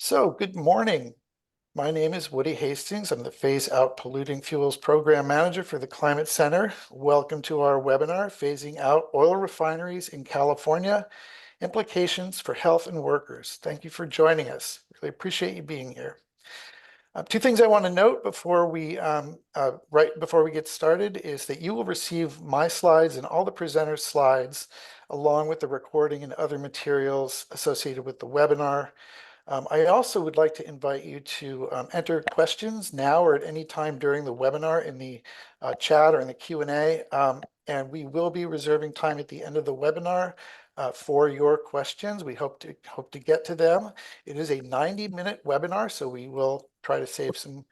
So, good morning. My name is Woody Hastings. I'm the Phase Out Polluting Fuels Program Manager for the Climate Center. Welcome to our webinar, Phasing Out Oil Refineries in California, Implications for Health and Workers. Thank you for joining us. Really appreciate you being here. Two things I want to note before we get started is that you will receive my slides and all the presenters' slides, along with the recording and other materials associated with the webinar. I also would like to invite you to enter questions now or at any time during the webinar in the chat or in the Q&A. And we will be reserving time at the end of the webinar for your questions. We hope to get to them. It is a 90-minute webinar, so we will try to save some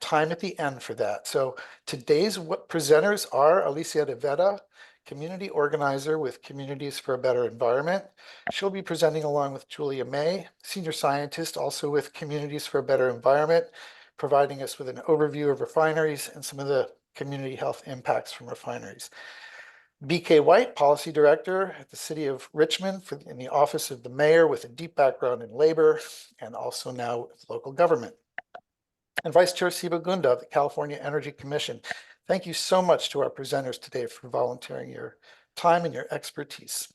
time at the end for that. So today's presenters are Alicia De Veta, community organizer with Communities for a Better Environment. She'll be presenting along with Julia May, senior scientist also with Communities for a Better Environment, providing us with an overview of refineries and some of the community health impacts from refineries. BK White, policy director at the city of Richmond in the office of the mayor with a deep background in labor and also now with local government. And Vice Chair Siba Gunda of the California Energy Commission. Thank you so much to our presenters today for volunteering your time and your expertise.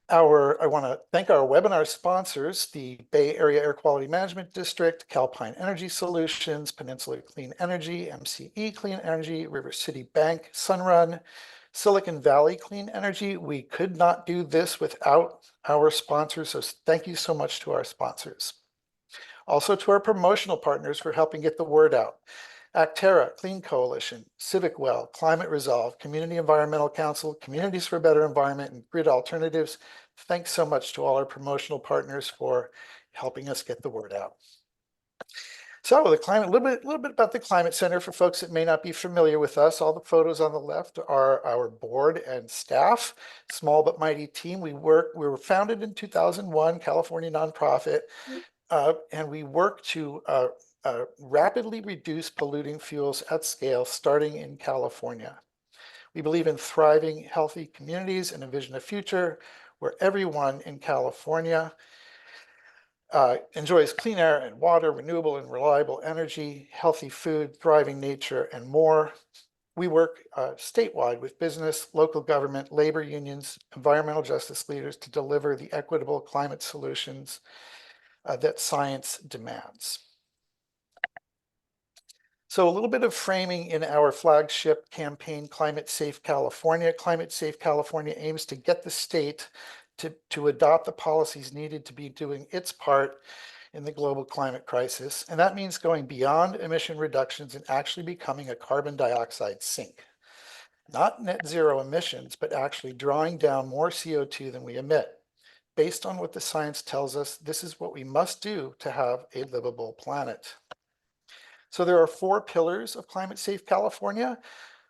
I want to thank our webinar sponsors, the Bay Area Air Quality Management District, Calpine Energy Solutions, Peninsula Clean Energy, MCE Clean Energy, River City Bank, Sunrun, Silicon Valley Clean Energy. We could not do this without our sponsors, so thank you so much to our sponsors. Also to our promotional partners for helping get the word out. Actera, Clean Coalition, Civic Well, Climate Resolve, Community Environmental Council, Communities for a Better Environment, and Grid Alternatives. Thanks so much to all our promotional partners for helping us get the word out. So the climate, a little bit about the Climate Center for folks that may not be familiar with us. All the photos on the left are our board and staff, small but mighty team. We were founded in 2001, California nonprofit, and we work to rapidly reduce polluting fuels at scale, starting in California. We believe in thriving, healthy communities and envision a future where everyone in California enjoys clean air and water, renewable and reliable energy, healthy food, thriving nature, and more. We work statewide with business, local government, labor unions, environmental justice leaders to deliver the equitable climate solutions that science demands. So a little bit of framing in our flagship campaign, Climate Safe California. Climate Safe California aims to get the state to adopt the policies needed to be doing its part in the global climate crisis. And that means going beyond emission reductions and actually becoming a carbon dioxide sink. Not net zero emissions, but actually drawing down more CO2 than we emit. Based on what the science tells us, this is what we must do to have a livable planet. So there are 4 pillars of Climate Safe California.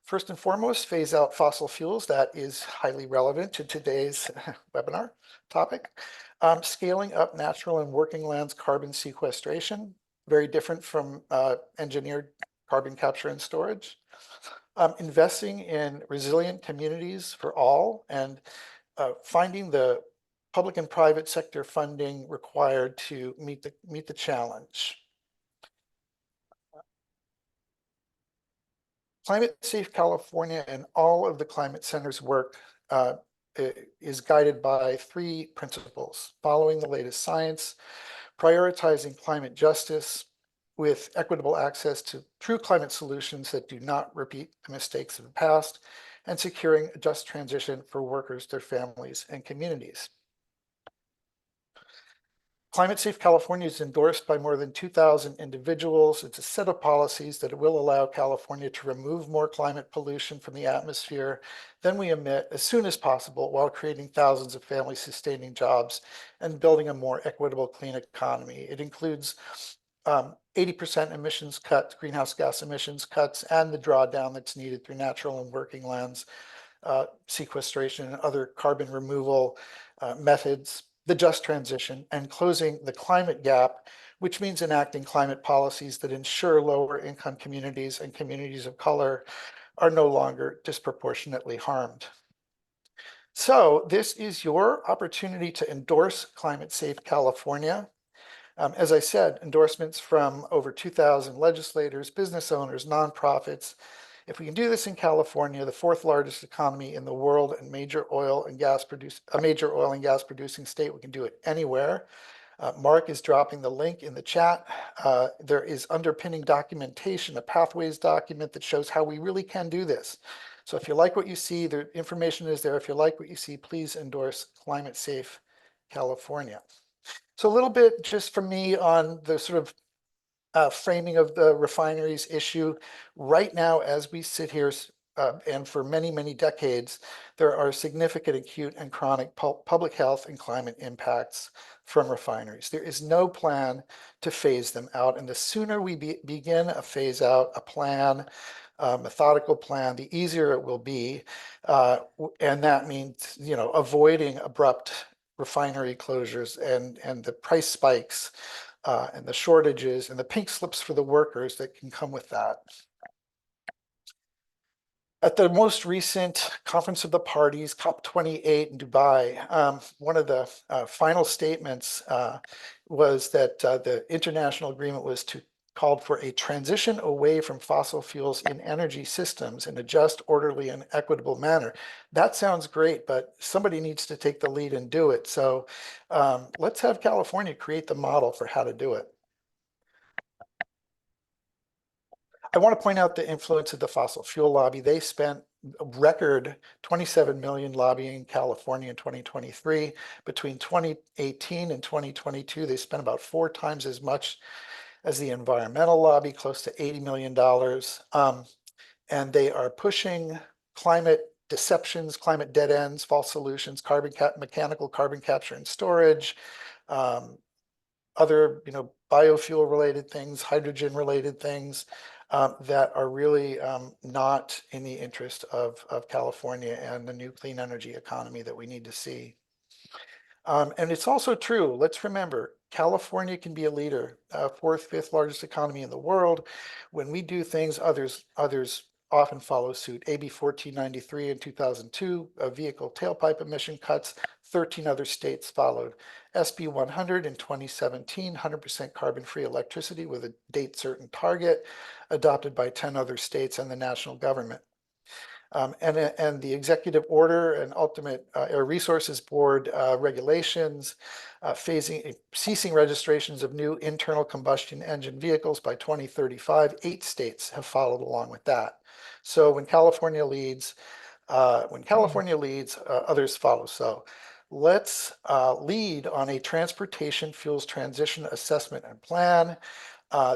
First and foremost, phase out fossil fuels. That is highly relevant to today's webinar topic. Scaling up natural and working lands carbon sequestration, very different from engineered carbon capture and storage. Investing in resilient communities for all and finding the public and private sector funding required to meet the challenge. Climate Safe California and all of the Climate Center's work is guided by 3 principles: following the latest science, prioritizing climate justice with equitable access to true climate solutions that do not repeat the mistakes of the past, and securing a just transition for workers, their families, and communities. Climate Safe California is endorsed by more than 2,000 individuals. It's a set of policies that will allow California to remove more climate pollution from the atmosphere than we emit as soon as possible, while creating thousands of family-sustaining jobs and building a more equitable, clean economy. It includes 80% emissions cuts, greenhouse gas emissions cuts, and the drawdown that's needed through natural and working lands sequestration and other carbon removal methods, the just transition, and closing the climate gap, which means enacting climate policies that ensure lower income communities and communities of color are no longer disproportionately harmed. So this is your opportunity to endorse Climate Safe California. As I said, endorsements from over 2,000 legislators, business owners, nonprofits. If we can do this in California, the fourth largest economy in the world and a major oil and gas producing state, we can do it anywhere. Mark is dropping the link in the chat. There is underpinning documentation, a pathways document that shows how we really can do this. So if you like what you see, the information is there. If you like what you see, please endorse Climate Safe California. So a little bit just from me on the sort of framing of the refineries issue. Right now, as we sit here, and for many, many decades, there are significant acute and chronic public health and climate impacts from refineries. There is no plan to phase them out. And the sooner we begin a phase out, a plan, methodical plan, the easier it will be. And that means, avoiding abrupt refinery closures and the price spikes and the shortages and the pink slips for the workers that can come with that. At the most recent Conference of the Parties, COP28 in Dubai, one of the final statements was that the international agreement was called for a transition away from fossil fuels in energy systems in a just, orderly, and equitable manner. That sounds great, but somebody needs to take the lead and do it. So let's have California create the model for how to do it. I want to point out the influence of the fossil fuel lobby. They spent a record 27 million lobbying California in 2023. Between 2018 and 2022, they spent about 4 times as much as the environmental lobby, close to $80 million. And they are pushing climate deceptions, climate dead ends, false solutions, mechanical carbon capture and storage, other, biofuel related things, hydrogen related things that are really not in the interest of California and the new clean energy economy that we need to see. And it's also true, let's remember, California can be a leader, fourth, fifth largest economy in the world. When we do things, others often follow suit. AB 1493 in 2002, vehicle tailpipe emission cuts, 13 other states followed. SB 100 in 2017, 100% carbon-free electricity with a date certain target, adopted by 10 other states and the national government. And the executive order and ultimate Air Resources Board regulations, ceasing registrations of new internal combustion engine vehicles by 2035. 8 states have followed along with that. So when California leads, others follow. So let's lead on a transportation fuels transition assessment and plan.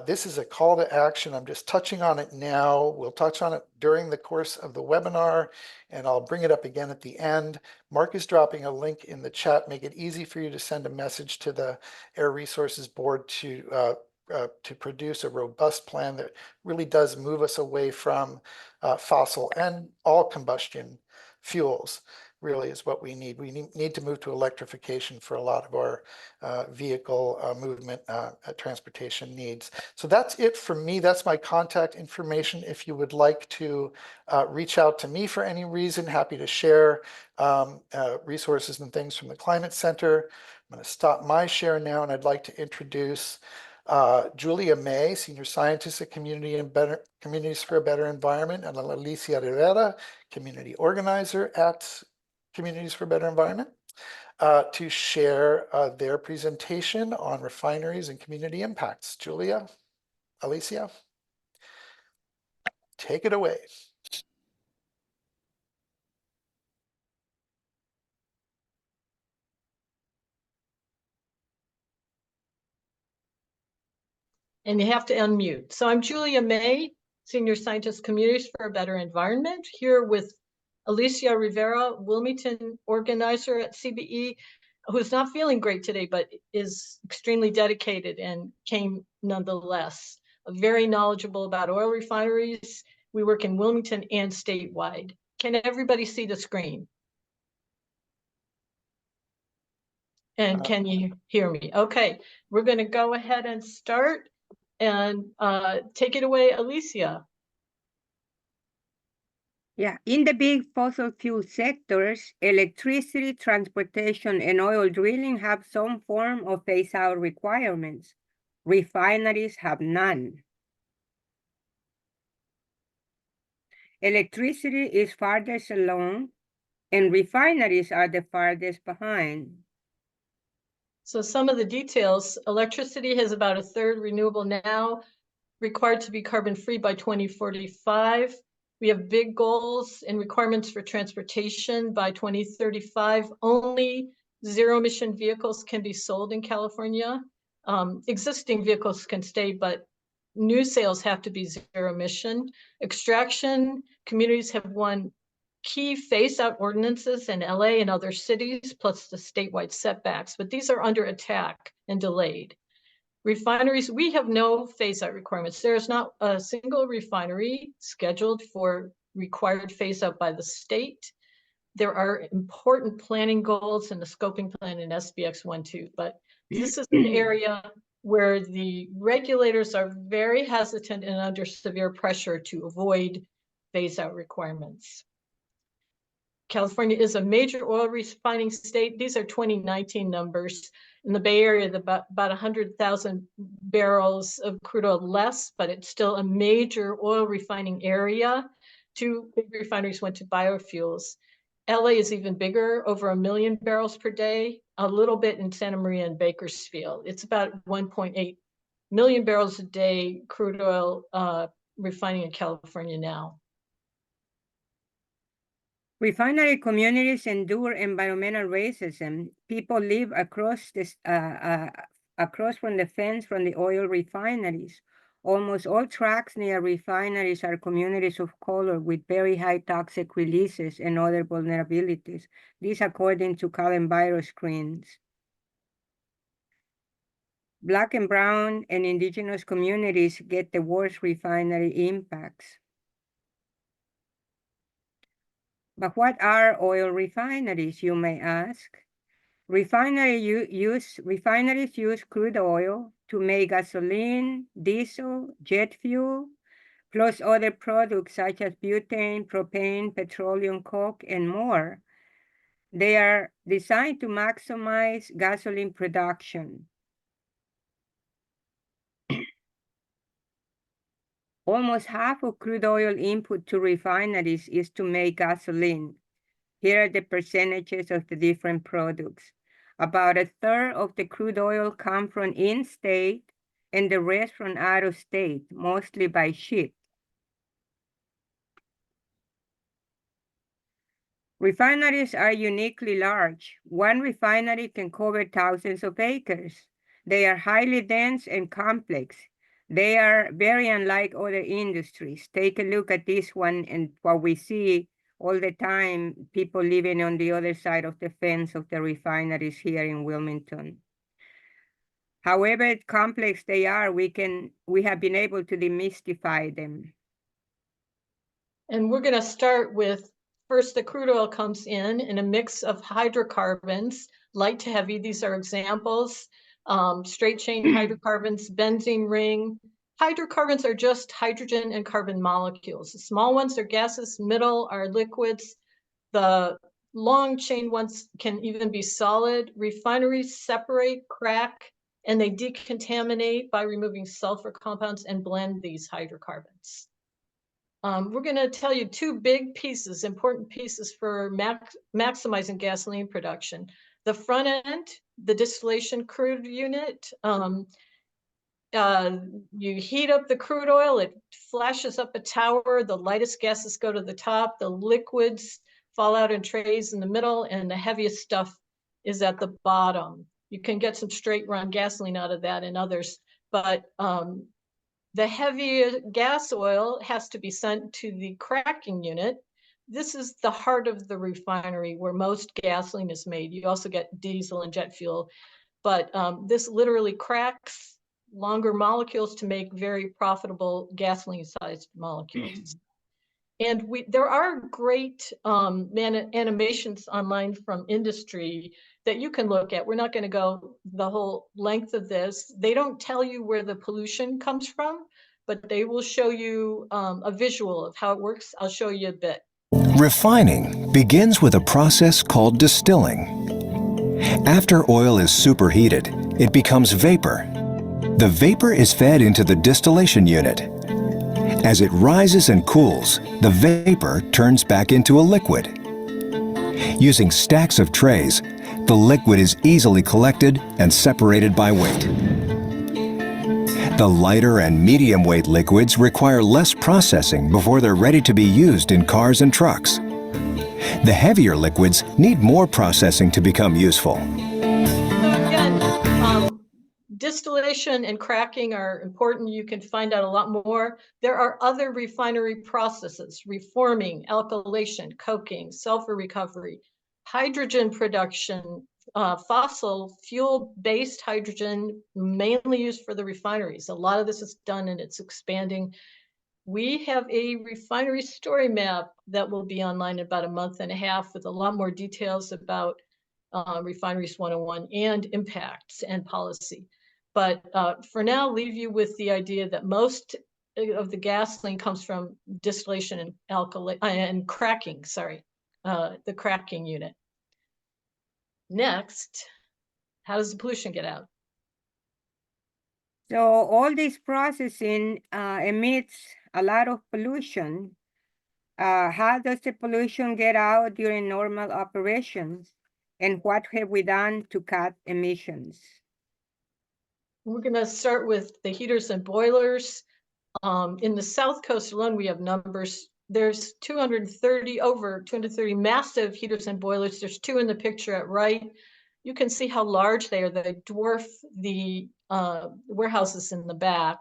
This is a call to action. I'm just touching on it now. We'll touch on it during the course of the webinar, and I'll bring it up again at the end. Mark is dropping a link in the chat. Make it easy for you to send a message to the Air Resources Board to produce a robust plan that really does move us away from fossil and all combustion fuels. Really is what we need. We need to move to electrification for a lot of our vehicle movement transportation needs. So that's it for me. That's my contact information. If you would like to reach out to me for any reason, happy to share resources and things from the Climate Center. I'm going to stop my share now, and I'd like to introduce Julia May, Senior Scientist at Communities for a Better Environment, and Alicia Rivera, Community Organizer at Communities for a Better Environment, to share their presentation on refineries and community impacts. Julia, Alicia, take it away. And you have to unmute. So I'm Julia May, Senior Scientist, Communities for a Better Environment, here with Alicia Rivera, Wilmington organizer at CBE, who's not feeling great today, but is extremely dedicated and came nonetheless. Very knowledgeable about oil refineries. We work in Wilmington and statewide. Can everybody see the screen? And can you hear me? Okay, we're going to go ahead and start. And take it away, Alicia. Yeah, in the big fossil fuel sectors, electricity, transportation, and oil drilling have some form of phase-out requirements. Refineries have none. Electricity is farthest along, and refineries are the farthest behind. So some of the details: electricity has about a third renewable now, required to be carbon-free by 2045. We have big goals and requirements for transportation by 2035. Only zero-emission vehicles can be sold in California. Existing vehicles can stay, but new sales have to be zero-emission. Extraction, communities have won key phase-out ordinances in LA and other cities, plus the statewide setbacks, but these are under attack and delayed. Refineries, we have no phase-out requirements. There is not a single refinery scheduled for required phase-out by the state. There are important planning goals in the scoping plan in SBX 1.2, but this is an area where the regulators are very hesitant and under severe pressure to avoid phase-out requirements. California is a major oil refining state. These are 2019 numbers. In the Bay Area, about 100,000 barrels of crude oil less, but it's still a major oil refining area. 2 big refineries went to biofuels. LA is even bigger, over 1 million barrels per day, a little bit in Santa Maria and Bakersfield. It's about 1.8 million barrels a day crude oil refining in California now. Refinery communities endure environmental racism. People live across from the fence from the oil refineries. Almost all tracks near refineries are communities of color with very high toxic releases and other vulnerabilities. This according to Calen screens. Black and brown and indigenous communities get the worst refinery impacts. But what are oil refineries, you may ask? Refineries use crude oil to make gasoline, diesel, jet fuel, plus other products such as butane, propane, petroleum coke, and more. They are designed to maximize gasoline production. Almost half of crude oil input to refineries is to make gasoline. Here are the percentages of the different products. About a third of the crude oil comes from in-state and the rest from out of state, mostly by ship. Refineries are uniquely large. One refinery can cover thousands of acres. They are highly dense and complex. They are very unlike other industries. Take a look at this one and what we see all the time, people living on the other side of the fence of the refineries here in Wilmington. However complex they are, we have been able to demystify them. And we're going to start with, first, the crude oil comes in a mix of hydrocarbons, light to heavy. These are examples. Straight chain hydrocarbons, benzene ring. Hydrocarbons are just hydrogen and carbon molecules. The small ones are gases, middle are liquids. The long chain ones can even be solid. Refineries separate, crack, and they decontaminate by removing sulfur compounds and blend these hydrocarbons. We're going to tell you 2 big pieces, important pieces for maximizing gasoline production. The front end, the distillation crude unit. You heat up the crude oil, it flashes up a tower, the lightest gases go to the top, the liquids fall out in trays in the middle, and the heaviest stuff is at the bottom. You can get some straight run gasoline out of that and others, but the heavy gas oil has to be sent to the cracking unit. This is the heart of the refinery where most gasoline is made. You also get diesel and jet fuel, but this literally cracks longer molecules to make very profitable gasoline-sized molecules. And there are great animations online from industry that you can look at. We're not going to go the whole length of this. They don't tell you where the pollution comes from, but they will show you a visual of how it works. I'll show you a bit. Refining begins with a process called distilling. After oil is superheated, it becomes vapor. The vapor is fed into the distillation unit. As it rises and cools, the vapor turns back into a liquid. Using stacks of trays, the liquid is easily collected and separated by weight. The lighter and medium weight liquids require less processing before they're ready to be used in cars and trucks. The heavier liquids need more processing to become useful. So again, distillation and cracking are important. You can find out a lot more. There are other refinery processes: reforming, alkylation, coking, sulfur recovery, hydrogen production, fossil fuel-based hydrogen, mainly used for the refineries. A lot of this is done and it's expanding. We have a refinery story map that will be online in about a month and a half with a lot more details about Refineries 101 and impacts and policy. But for now, leave you with the idea that most of the gasoline comes from distillation and cracking, the cracking unit. Next, how does the pollution get out? So all this processing emits a lot of pollution. How does the pollution get out during normal operations? And what have we done to cut emissions? We're going to start with the heaters and boilers. In the South Coast alone, we have numbers. There's over 230 massive heaters and boilers. There's two in the picture at right. You can see how large they are. They dwarf the warehouses in the back.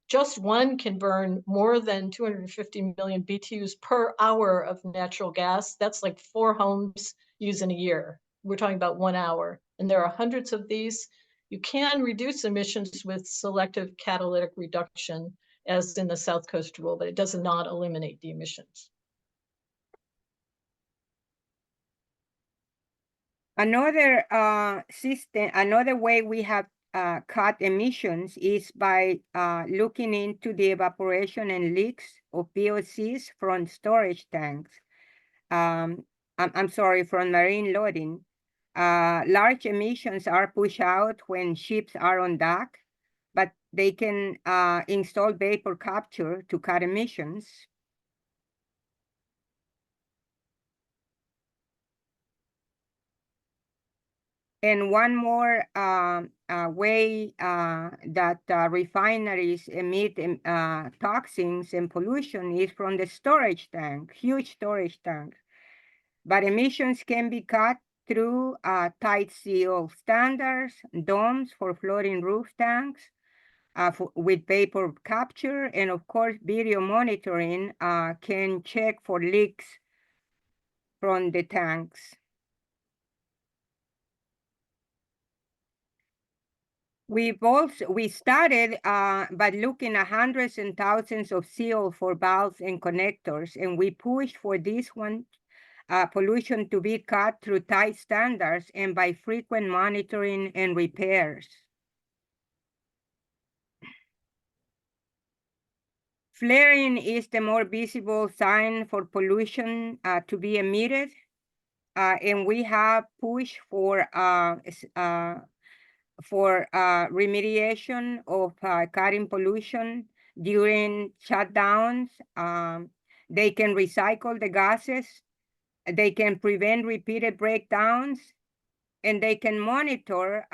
Just one can burn more than 250 million BTUs per hour of natural gas. That's like 4 homes use in a year. We're talking about 1 hour. And there are hundreds of these. You can reduce emissions with selective catalytic reduction, as in the South Coast rule, but it does not eliminate the emissions. Another another way we have cut emissions is by looking into the evaporation and leaks of VOCs from storage tanks. I'm sorry, from marine loading. Large emissions are pushed out when ships are on dock, but they can install vapor capture to cut emissions. And one more way that refineries emit toxins and pollution is from the storage tank, huge storage tanks. But emissions can be cut through tight seal standards, domes for floating roof tanks with vapor capture, and of course, video monitoring can check for leaks from the tanks. We started by looking at hundreds and thousands of seal for valves and connectors, and we pushed for this one pollution to be cut through tight standards and by frequent monitoring and repairs. Flaring is the more visible sign for pollution to be emitted, and we have pushed for remediation of cutting pollution during shutdowns. They can recycle the gases, they can prevent repeated breakdowns, and they can monitor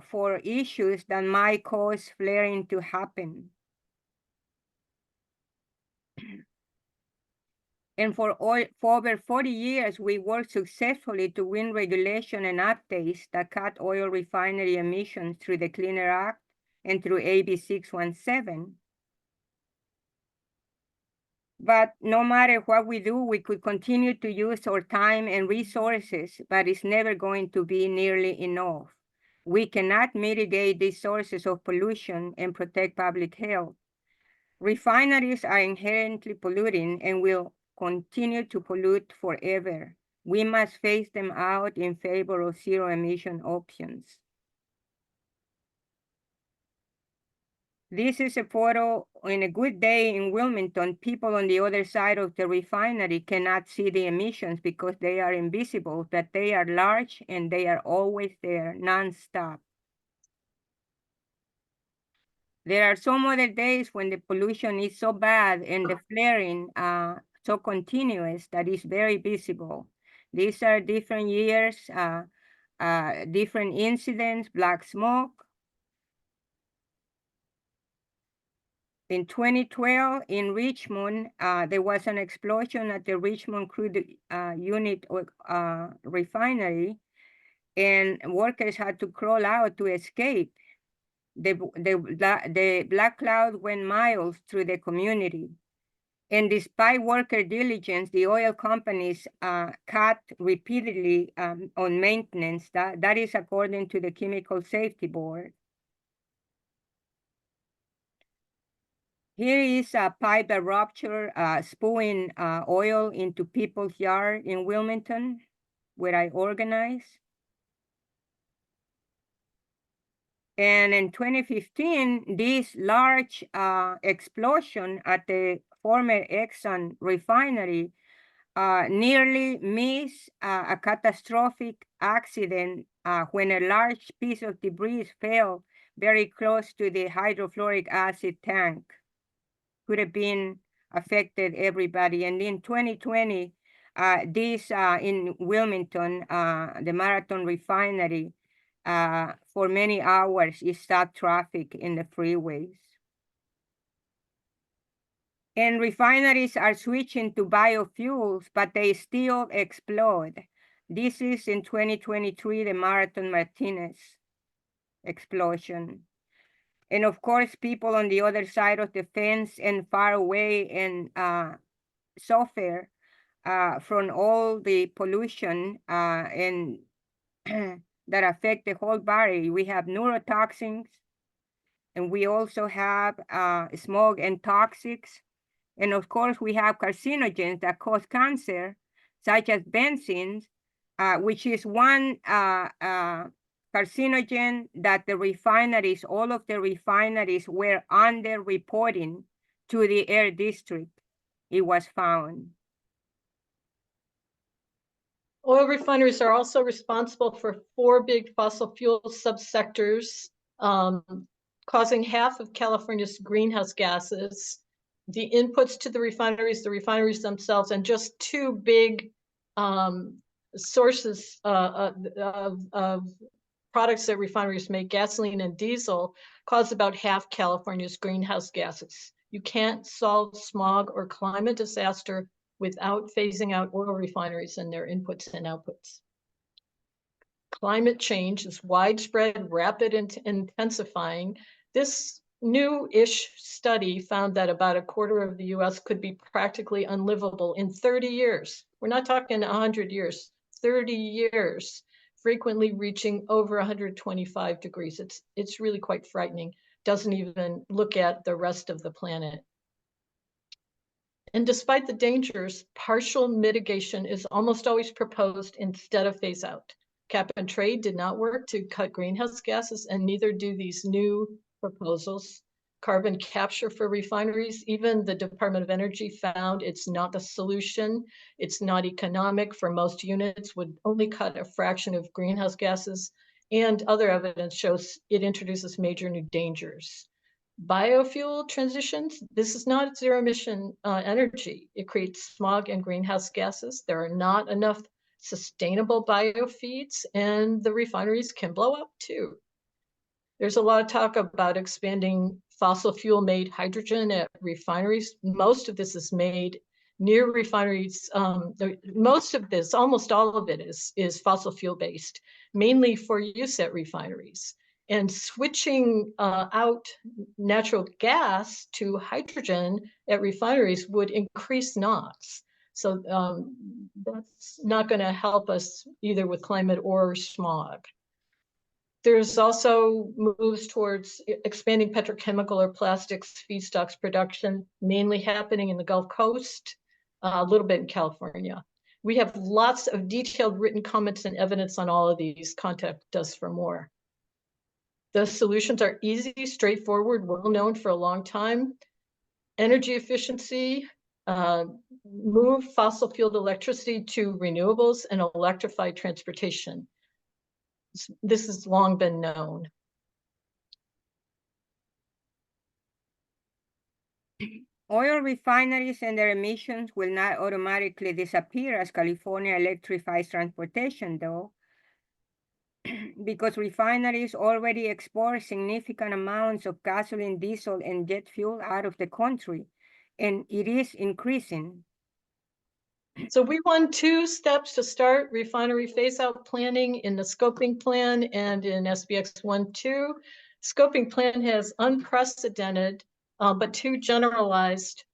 for issues that might cause flaring to happen. And for over 40 years, we worked successfully to win regulation and updates that cut oil refinery emissions through the Clean Air Act and through AB 617. But no matter what we do, we could continue to use our time and resources, but it's never going to be nearly enough. We cannot mitigate these sources of pollution and protect public health. Refineries are inherently polluting and will continue to pollute forever. We must phase them out in favor of zero emission options. This is a photo in a good day in Wilmington. People on the other side of the refinery cannot see the emissions because they are invisible, but they are large and they are always there, nonstop. There are some other days when the pollution is so bad and the flaring so continuous that it's very visible. These are different years, different incidents, black smoke. In 2012, in Richmond, there was an explosion at the Richmond crude unit refinery, and workers had to crawl out to escape. The black cloud went miles through the community. And despite worker diligence, the oil companies cut repeatedly on maintenance. That is according to the Chemical Safety Board. Here is a pipe that ruptured, spewing oil into people's yard in Wilmington, where I organize. And in 2015, this large explosion at the former Exxon refinery nearly missed a catastrophic accident when a large piece of debris fell very close to the hydrofluoric acid tank. Could have been affected everybody. And in 2020, this in Wilmington, the Marathon refinery, for many hours, it stopped traffic in the freeways. And refineries are switching to biofuels, but they still explode. This is in 2023, the Marathon Martinez explosion. And of course, people on the other side of the fence and far away and suffer from all the pollution and that affect the whole body. We have neurotoxins, and we also have smog and toxics. And of course, we have carcinogens that cause cancer, such as benzene, which is one carcinogen that the refineries, all of the refineries were under-reporting to the Air District. It was found. Oil refineries are also responsible for 4 big fossil fuel subsectors, causing half of California's greenhouse gases. The inputs to the refineries themselves, and just 2 big sources of products that refineries make, gasoline and diesel, cause about half California's greenhouse gases. You can't solve smog or climate disaster without phasing out oil refineries and their inputs and outputs. Climate change is widespread, rapid, and intensifying. This new-ish study found that about a quarter of the US could be practically unlivable in 30 years. We're not talking 100 years, 30 years, frequently reaching over 125 degrees. It's really quite frightening. Doesn't even look at the rest of the planet. And despite the dangers, partial mitigation is almost always proposed instead of phase out. Cap and trade did not work to cut greenhouse gases, and neither do these new proposals. Carbon capture for refineries, even the Department of Energy found it's not the solution. It's not economic for most units, would only cut a fraction of greenhouse gases, and other evidence shows it introduces major new dangers. Biofuel transitions, this is not zero emission energy. It creates smog and greenhouse gases. There are not enough sustainable biofeeds, and the refineries can blow up too. There's a lot of talk about expanding fossil fuel made hydrogen at refineries. Most of this is made near refineries. Most of this, almost all of it is fossil fuel based, mainly for use at refineries. And switching out natural gas to hydrogen at refineries would increase NOx. So that's not going to help us either with climate or smog. There's also moves towards expanding petrochemical or plastics feedstocks production, mainly happening in the Gulf Coast, a little bit in California. We have lots of detailed written comments and evidence on all of these. Contact us for more. The solutions are easy, straightforward, well known for a long time. Energy efficiency, move fossil fuel electricity to renewables, and electrify transportation. This has long been known. Oil refineries and their emissions will not automatically disappear as California electrifies transportation, though, because refineries already export significant amounts of gasoline, diesel, and jet fuel out of the country, and it is increasing. So we won 2 steps to start refinery phase-out planning in the scoping plan and in SBX 1.2. Scoping plan has unprecedented, but 2 generalized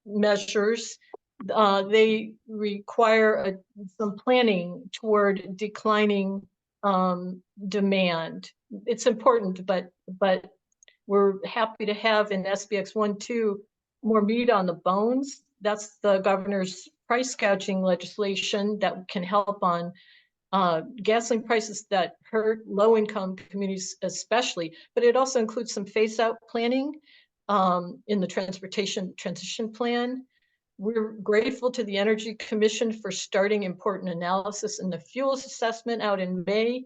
measures. They require some planning toward declining demand. It's important, but we're happy to have in SBX 1.2 more meat on the bones. That's the governor's price gouging legislation that can help on gasoline prices that hurt low-income communities especially, but it also includes some phase-out planning in the transportation transition plan. We're grateful to the Energy Commission for starting important analysis in the fuels assessment out in May.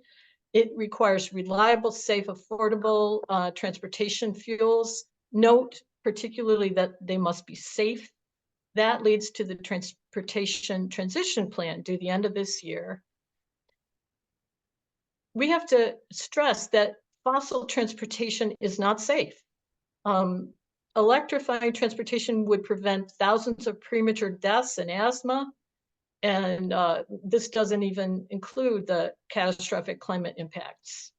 It requires reliable, safe, affordable transportation fuels. Note particularly that they must be safe. That leads to the transportation transition plan due the end of this year. We have to stress that fossil transportation is not safe. Electrifying transportation would prevent thousands of premature deaths and asthma. And this doesn't even include the catastrophic climate impacts.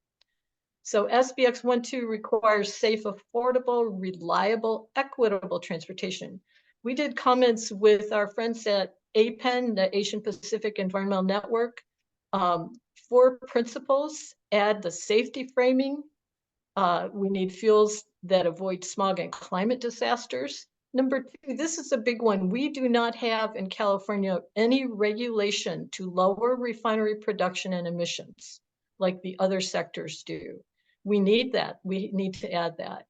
So SBX 1.2 requires safe, affordable, reliable, equitable transportation. We did comments with our friends at APEN, the Asian Pacific Environmental Network. 4 principles: add the safety framing. We need fuels that avoid smog and climate disasters. Number 2, this is a big one. We do not have in California any regulation to lower refinery production and emissions like the other sectors do. We need that. We need to add that.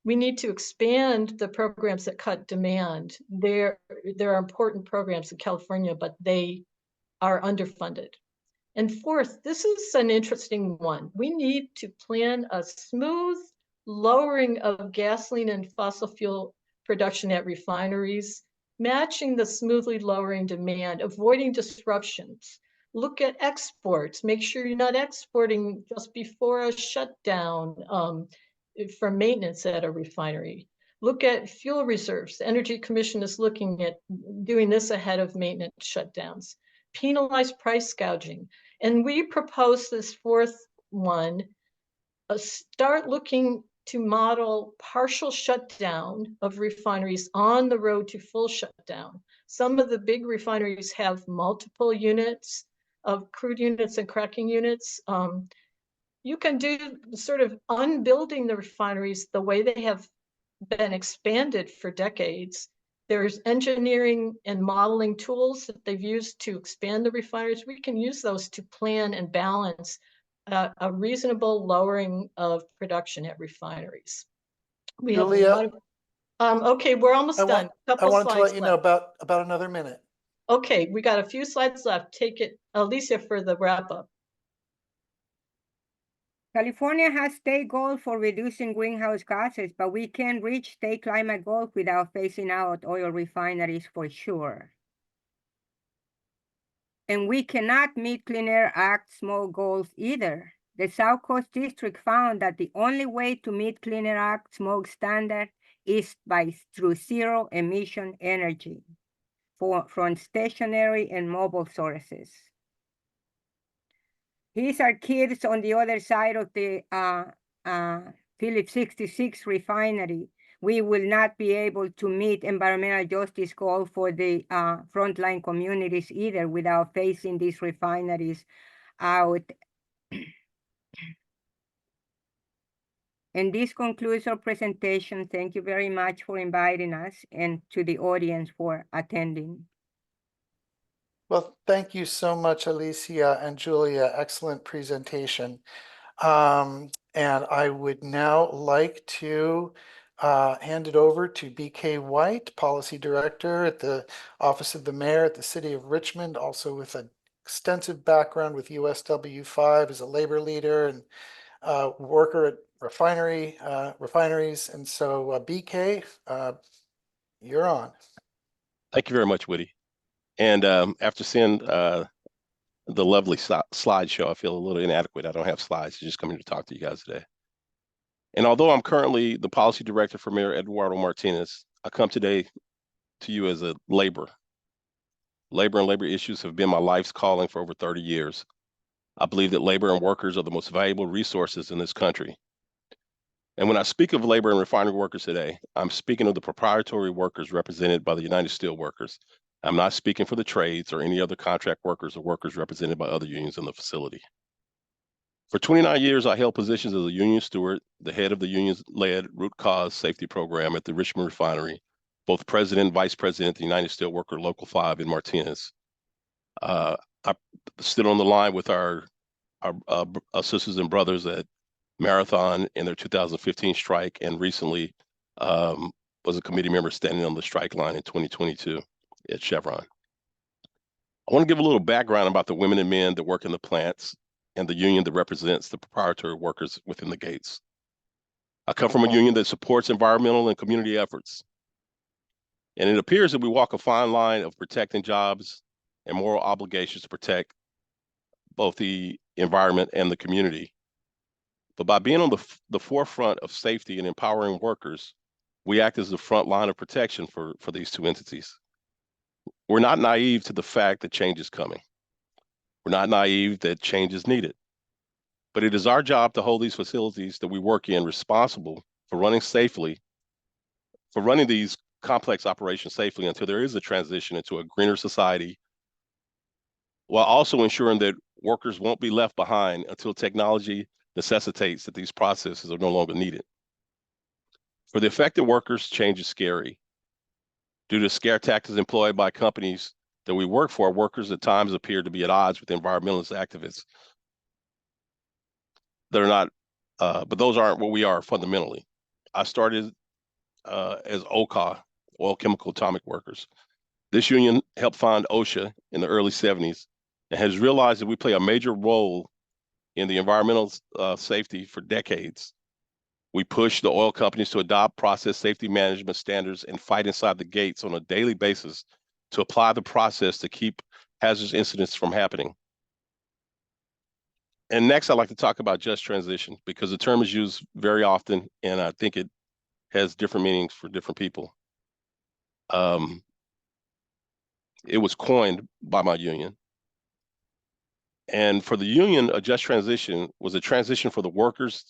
We need to expand the programs that cut demand. There are important programs in California, but they are underfunded. And 4th, this is an interesting one. We need to plan a smooth lowering of gasoline and fossil fuel production at refineries, matching the smoothly lowering demand, avoiding disruptions. Look at exports. Make sure you're not exporting just before a shutdown for maintenance at a refinery. Look at fuel reserves. The Energy Commission is looking at doing this ahead of maintenance shutdowns. Penalize price gouging. And we propose this 4th one, start looking to model partial shutdown of refineries on the road to full shutdown. Some of the big refineries have multiple units of crude units and cracking units. You can do sort of unbuilding the refineries the way they have been expanded for decades. There's engineering and modeling tools that they've used to expand the refineries. We can use those to plan and balance a reasonable lowering of production at refineries. We Julia, have a lot of, okay, we're almost done. I wanted to let you know about another minute. Okay, we got a few slides left. Take it, Alicia, for the wrap up. California has state goals for reducing greenhouse gases, but we can reach state climate goals without phasing out oil refineries for sure. And we cannot meet Clean Air Act smoke goals either. The South Coast District found that the only way to meet Clean Air Act smoke standard is through zero emission energy from stationary and mobile sources. These are kids on the other side of the Phillips 66 refinery. We will not be able to meet environmental justice goal for the frontline communities either without phasing these refineries out. And this concludes our presentation. Thank you very much for inviting us and to the audience for attending. Well, thank you so much, Alicia and Julia. Excellent presentation. And I would now like to hand it over to BK White, Policy Director at the Office of the Mayor at the City of Richmond, also with an extensive background with USW 5 as a labor leader and worker at refineries. And so BK, you're on. Thank you very much, Woody. And after seeing the lovely slideshow, I feel a little inadequate. I don't have slides. Just coming to talk to you guys today. And although I'm currently the policy director for Mayor Eduardo Martinez, I come today to you as a laborer. Labor and labor issues have been my life's calling for over 30 years. I believe that labor and workers are the most valuable resources in this country. And when I speak of labor and refinery workers today, I'm speaking of the proprietary workers represented by the United Steelworkers. I'm not speaking for the trades or any other contract workers or workers represented by other unions in the facility. For 29 years, I held positions as a union steward, the head of the union-led root cause safety program at the Richmond refinery, both president and vice president of the United Steelworker Local 5 in Martinez. I stood on the line with our sisters and brothers at Marathon in their 2015 strike, and recently was a committee member standing on the strike line in 2022 at Chevron. I want to give a little background about the women and men that work in the plants and the union that represents the proprietary workers within the gates. I come from a union that supports environmental and community efforts. And it appears that we walk a fine line of protecting jobs and moral obligations to protect both the environment and the community. But by being on the forefront of safety and empowering workers, we act as the front line of protection for these two entities. We're not naive to the fact that change is coming. We're not naive that change is needed. But it is our job to hold these facilities that we work in responsible for running these complex operations safely until there is a transition into a greener society, while also ensuring that workers won't be left behind until technology necessitates that these processes are no longer needed. For the affected workers, change is scary. Due to scare tactics employed by companies that we work for, workers at times appear to be at odds with environmentalist activists. They're not, but those aren't what we are fundamentally. I started as OCA, Oil Chemical Atomic Workers. This union helped found OSHA in the early 70s and has realized that we play a major role in the environmental safety for decades. We push the oil companies to adopt process safety management standards and fight inside the gates on a daily basis to apply the process to keep hazardous incidents from happening. And next, I'd like to talk about just transition, because the term is used very often, and I think it has different meanings for different people. It was coined by my union. And for the union, a just transition was a transition for the workers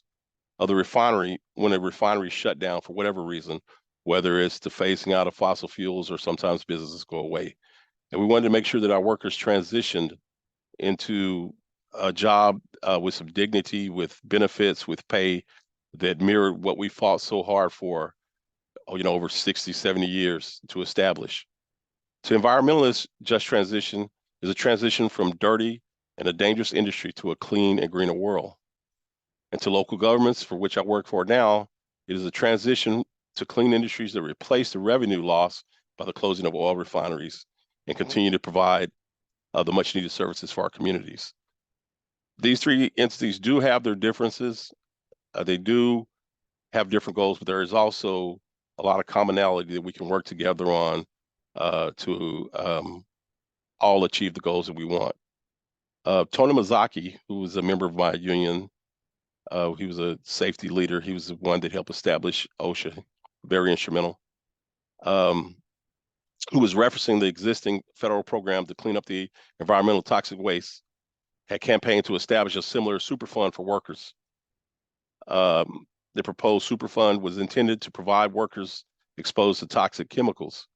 of the refinery when a refinery shut down for whatever reason, whether it's to phasing out of fossil fuels or sometimes businesses go away. And we wanted to make sure that our workers transitioned into a job with some dignity, with benefits, with pay that mirrored what we fought so hard for, over 60, 70 years to establish. To environmentalists, just transition is a transition from dirty and a dangerous industry to a clean and greener world. And to local governments, for which I work for now, it is a transition to clean industries that replace the revenue loss by the closing of oil refineries and continue to provide the much needed services for our communities. These three entities do have their differences. They do have different goals, but there is also a lot of commonality that we can work together on to all achieve the goals that we want. Tony Mazaki, who was a member of my union, he was a safety leader. He was the one that helped establish OSHA, very instrumental, who was referencing the existing federal program to clean up the environmental toxic waste, had campaigned to establish a similar Superfund for workers. The proposed Superfund was intended to provide workers exposed to toxic chemicals.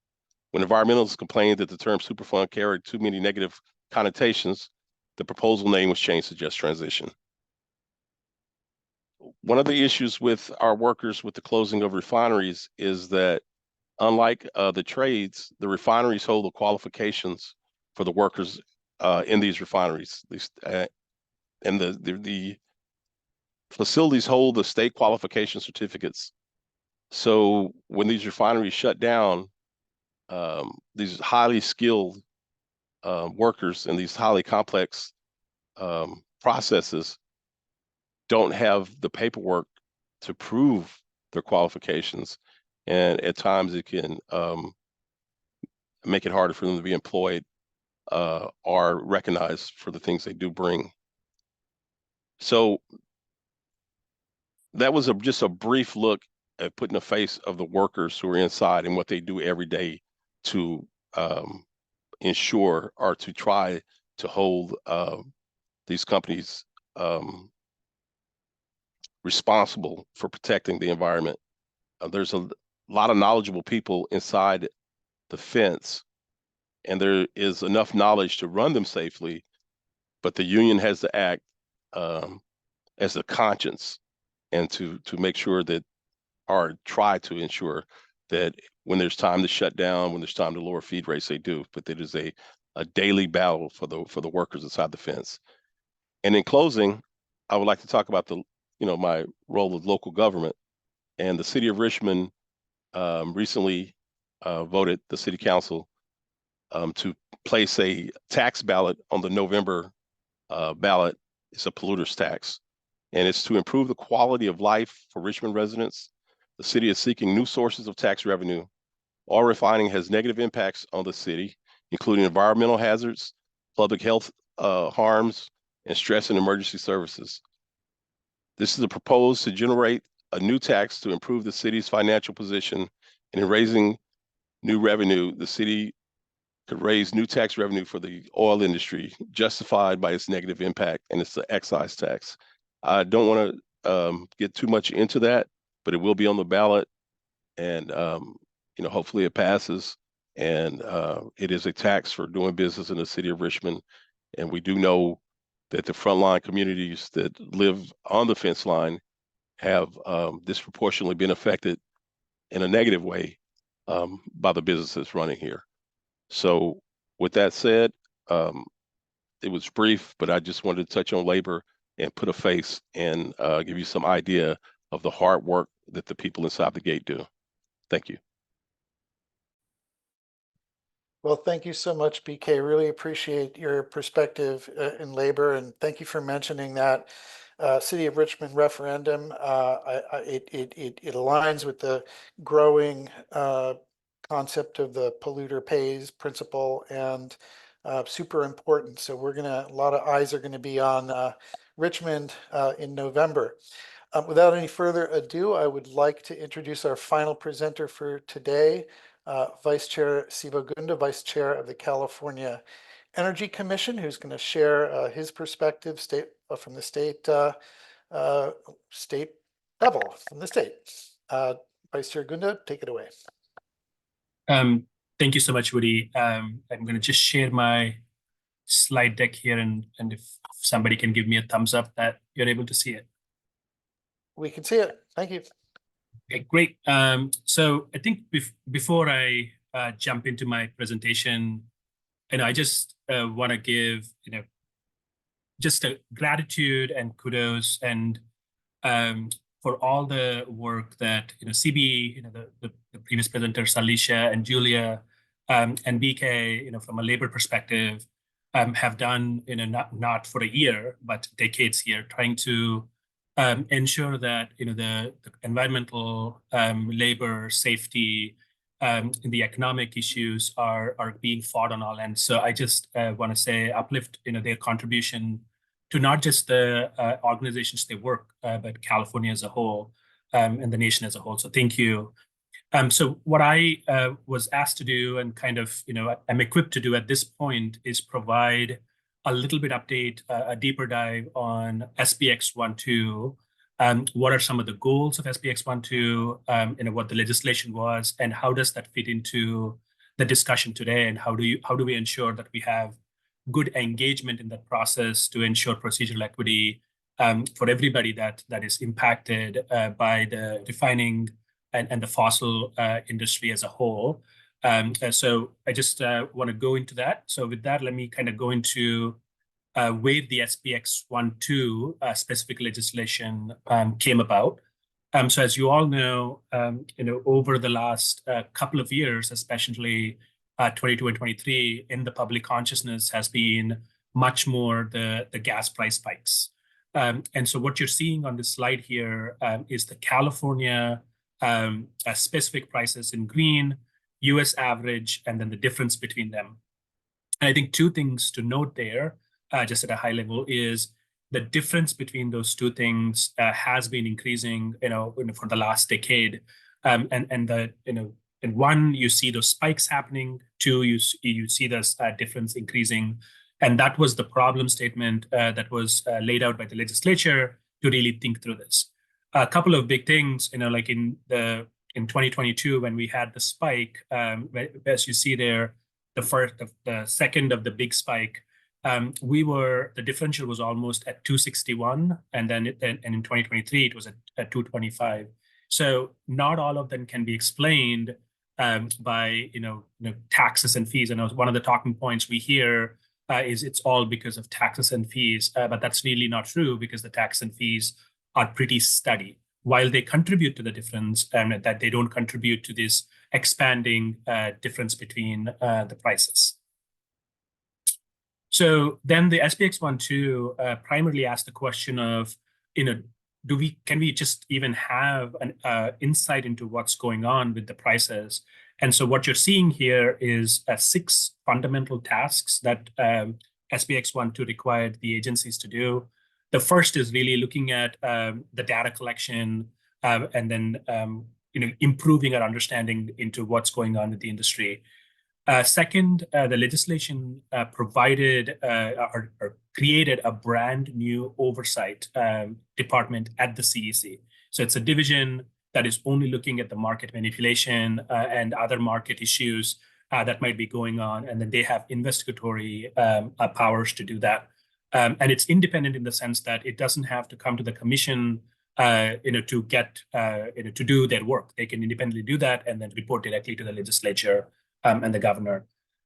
When environmentalists complained that the term Superfund carried too many negative connotations, the proposal name was changed to Just Transition. One of the issues with our workers with the closing of refineries is that, unlike the trades, the refineries hold the qualifications for the workers in these refineries. And the facilities hold the state qualification certificates. So when these refineries shut down, these highly skilled workers in these highly complex processes don't have the paperwork to prove their qualifications. And at times it can make it harder for them to be employed or recognized for the things they do bring. So that was just a brief look at putting a face of the workers who are inside and what they do every day to ensure or to try to hold these companies responsible for protecting the environment. There's a lot of knowledgeable people inside the fence, and there is enough knowledge to run them safely, but the union has to act as a conscience and to make sure that, or try to ensure that when there's time to shut down, when there's time to lower feed rates, they do. But it is a daily battle for the workers inside the fence. And in closing, I would like to talk about my role with local government. And the city of Richmond recently voted the city council to place a tax ballot on the November ballot. It's a polluters tax, and it's to improve the quality of life for Richmond residents. The city is seeking new sources of tax revenue. Oil refining has negative impacts on the city, including environmental hazards, public health harms, and stress and emergency services. This is a proposal to generate a new tax to improve the city's financial position, and in raising new revenue, the city could raise new tax revenue for the oil industry, justified by its negative impact, and it's the excise tax. I don't want to get too much into that, but it will be on the ballot, and hopefully it passes. And it is a tax for doing business in the city of Richmond, and we do know that the frontline communities that live on the fence line have disproportionately been affected in a negative way by the businesses running here. So with that said, it was brief, but I just wanted to touch on labor and put a face and give you some idea of the hard work that the people inside the gate do. Thank you. Well, thank you so much, BK. Really appreciate your perspective in labor, and thank you for mentioning that City of Richmond referendum. It aligns with the growing concept of the polluter pays principle, and super important. So a lot of eyes are going to be on Richmond in November. Without any further ado, I would like to introduce our final presenter for today, Vice Chair Sivagunda, Vice Chair of the California Energy Commission, who's going to share his perspective from the state level, from the state. Vice Chair Gunda, take it away. Thank you so much, Woody. I'm going to just share my slide deck here, and if somebody can give me a thumbs up that you're able to see it. We can see it. Thank you. Okay, great. So I think before I jump into my presentation, I just want to give just a gratitude and kudos and for all the work that CB, the previous presenters, Alicia and Julia, and BK, from a labor perspective, have done not for a year but decades here, trying to ensure that the environmental, labor, safety, and the economic issues are being fought on all ends. So I just want to say uplift their contribution to not just the organizations they work, but California as a whole, and the nation as a whole. So thank you. So what I was asked to do, and kind of I'm equipped to do at this point, is provide a little bit update, a deeper dive on SBX 1.2. What are some of the goals of SBX 1.2? What the legislation was, and how does that fit into the discussion today? And how do we ensure that we have good engagement in that process to ensure procedural equity for everybody that is impacted by the refining and the fossil industry as a whole. So I just want to go into that. So with that, let me kind of go into where the SPX 1.2 specific legislation came about. So as you all know, over the last couple of years, especially 22 and 23, in the public consciousness has been much more the gas price spikes. And so what you're seeing on this slide here is the California specific prices in green, US average, and then the difference between them. And I think two things to note there, just at a high level, is the difference between those two things has been increasing, for the last decade. And one, you see those spikes happening. Two, you see this difference increasing. And that was the problem statement that was laid out by the legislature to really think through this. A couple of big things, like in 2022, when we had the spike, as you see there, the second of the big spike, the differential was almost at 261, and then in 2023 it was at 225. So not all of them can be explained by taxes and fees. And one of the talking points we hear is it's all because of taxes and fees, but that's really not true, because the tax and fees are pretty steady. While they contribute to the difference, that they don't contribute to this expanding difference between the prices. So then the SPX 1.2 primarily asked the question of, can we just even have an insight into what's going on with the prices? And so what you're seeing here is 6 fundamental tasks that SPX 1.2 required the agencies to do. The first is really looking at the data collection and then improving our understanding into what's going on with the industry. Second, the legislation provided or created a brand new oversight department at the CEC. So it's a division that is only looking at the market manipulation and other market issues that might be going on, and then they have investigatory powers to do that. And it's independent in the sense that it doesn't have to come to the commission, to get, to do their work. They can independently do that and then report directly to the legislature and the governor.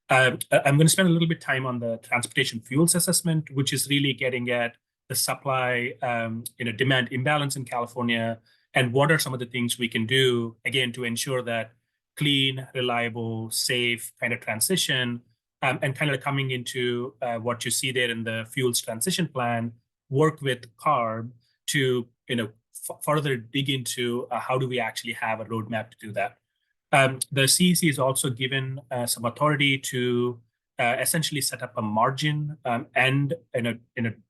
I'm going to spend a little bit of time on the transportation fuels assessment, which is really getting at the supply, demand imbalance in California, and what are some of the things we can do, again, to ensure that clean, reliable, safe kind of transition, and kind of coming into what you see there in the fuels transition plan, work with CARB to further dig into how do we actually have a roadmap to do that. The CEC is also given some authority to essentially set up a margin and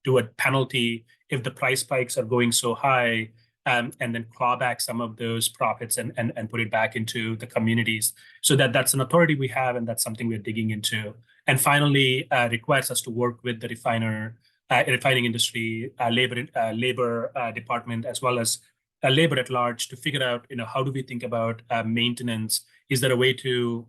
do a penalty if the price spikes are going so high, and then claw back some of those profits and put it back into the communities. So that's an authority we have, and that's something we're digging into. And finally, requires us to work with the refining industry, labor department, as well as labor at large, to figure out, how do we think about maintenance? Is there a way to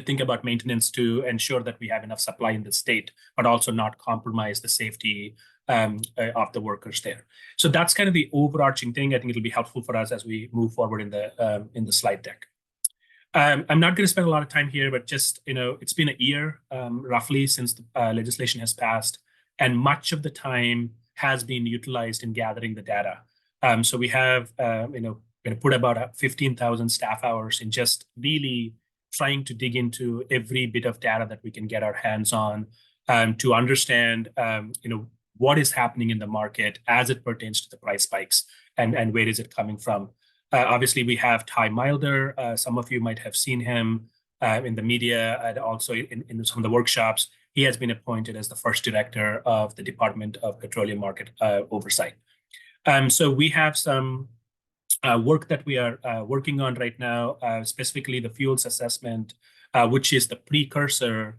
think about maintenance to ensure that we have enough supply in the state, but also not compromise the safety of the workers there? So that's kind of the overarching thing. I think it'll be helpful for us as we move forward in the slide deck. I'm not going to spend a lot of time here, but just, it's been a year roughly since the legislation has passed, and much of the time has been utilized in gathering the data. So we have, put about 15,000 staff hours in just really trying to dig into every bit of data that we can get our hands on to understand, what is happening in the market as it pertains to the price spikes and where is it coming from. Obviously, we have Ty Milder. Some of you might have seen him in the media and also in some of the workshops. He has been appointed as the first director of the Department of Petroleum Market Oversight. So we have some work that we are working on right now, specifically the fuels assessment, which is the precursor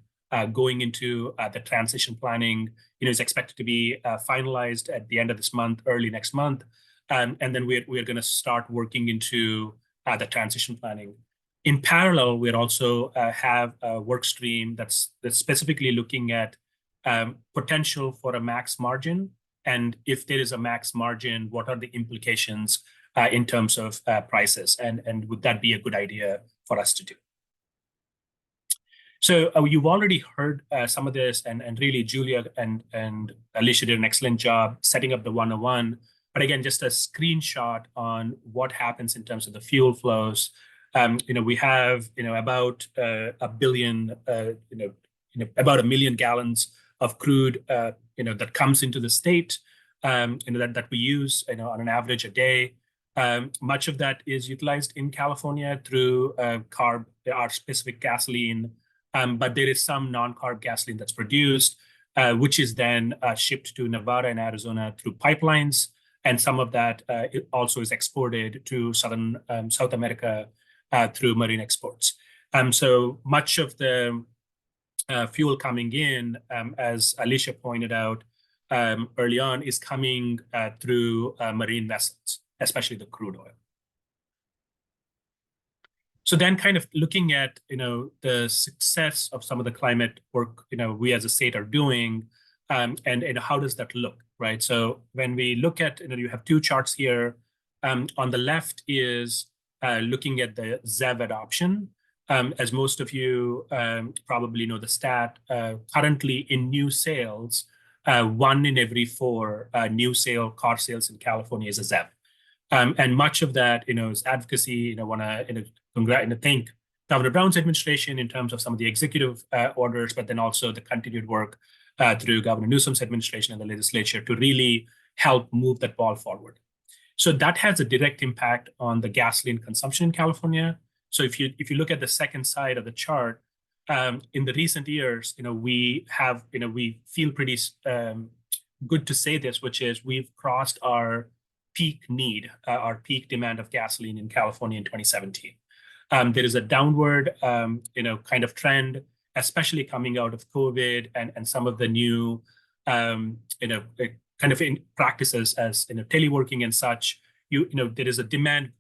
going into the transition planning. Is expected to be finalized at the end of this month, early next month. And then we're going to start working into the transition planning. In parallel, we also have a work stream that's specifically looking at potential for a max margin. And if there is a max margin, what are the implications in terms of prices? And would that be a good idea for us to do? So you've already heard some of this, and really Julia and Alicia did an excellent job setting up the 101. But again, just a screenshot on what happens in terms of the fuel flows. We have about a billion, about 1 million gallons of crude, that comes into the state, that we use, on an average a day. Much of that is utilized in California through our specific gasoline, but there is some non-carb gasoline that's produced, which is then shipped to Nevada and Arizona through pipelines, and some of that it also is exported to South America through marine exports. So much of the fuel coming in, as Alicia pointed out early on, is coming through marine vessels, especially the crude oil. So then kind of looking at, the success of some of the climate work, we as a state are doing, and how does that look, right? So when we look at, you have two charts here. On the left is looking at the ZEV adoption. As most of you probably know the stat, currently in new sales, 1 in every 4 new car sales in California is a ZEV. And much of that, is advocacy. Want to thank Governor Brown's administration in terms of some of the executive orders, but then also the continued work through Governor Newsom's administration and the legislature to really help move that ball forward. So that has a direct impact on the gasoline consumption in California. So if you look at the second side of the chart, in the recent years, we feel pretty good to say this, which is we've crossed our peak need, our peak demand of gasoline in California in 2017. There is a downward, kind of trend, especially coming out of COVID and some of the new, kind of practices as teleworking and such. There is a demand.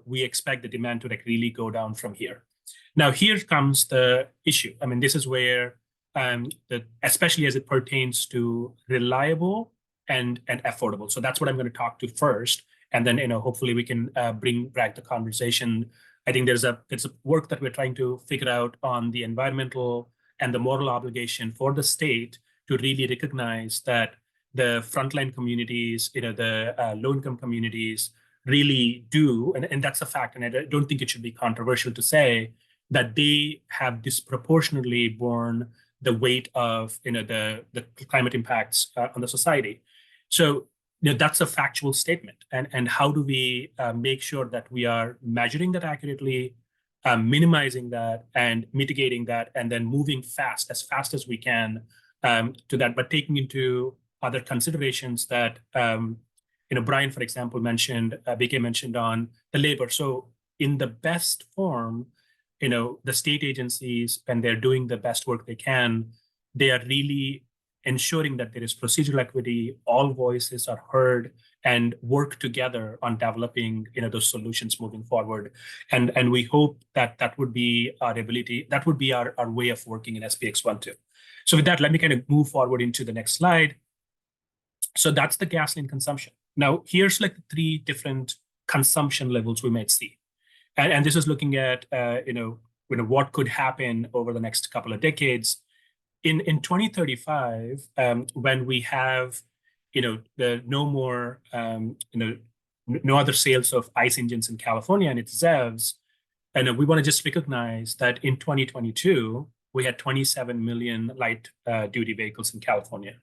We expect the demand to really go down from here. Now, here comes the issue. I mean, this is where, especially as it pertains to reliable and affordable. So that's what I'm going to talk to first, and then hopefully we can bring back the conversation. I think there's a work that we're trying to figure out on the environmental and the moral obligation for the state to really recognize that the frontline communities, the low-income communities really do, and that's a fact, and I don't think it should be controversial to say that they have disproportionately borne the weight of, the climate impacts on the society. So, that's a factual statement. And how do we make sure that we are measuring that accurately, minimizing that and mitigating that, and then moving as fast as we can to that, but taking into other considerations that, Brian, for example, mentioned, BK mentioned on the labor. So in the best form, the state agencies, when they're doing the best work they can, they are really ensuring that there is procedural equity, all voices are heard, and work together on developing, those solutions moving forward. And we hope that that would be our ability, that would be our way of working in SPX 1.2. So with that, let me kind of move forward into the next slide. So that's the gasoline consumption. Now, here's like 3 different consumption levels we might see. And this is looking at, what could happen over the next couple of decades. In 2035, when we have, no more, no other sales of ICE engines in California and its ZEVs, and we want to just recognize that in 2022, we had 27 million light duty vehicles in California.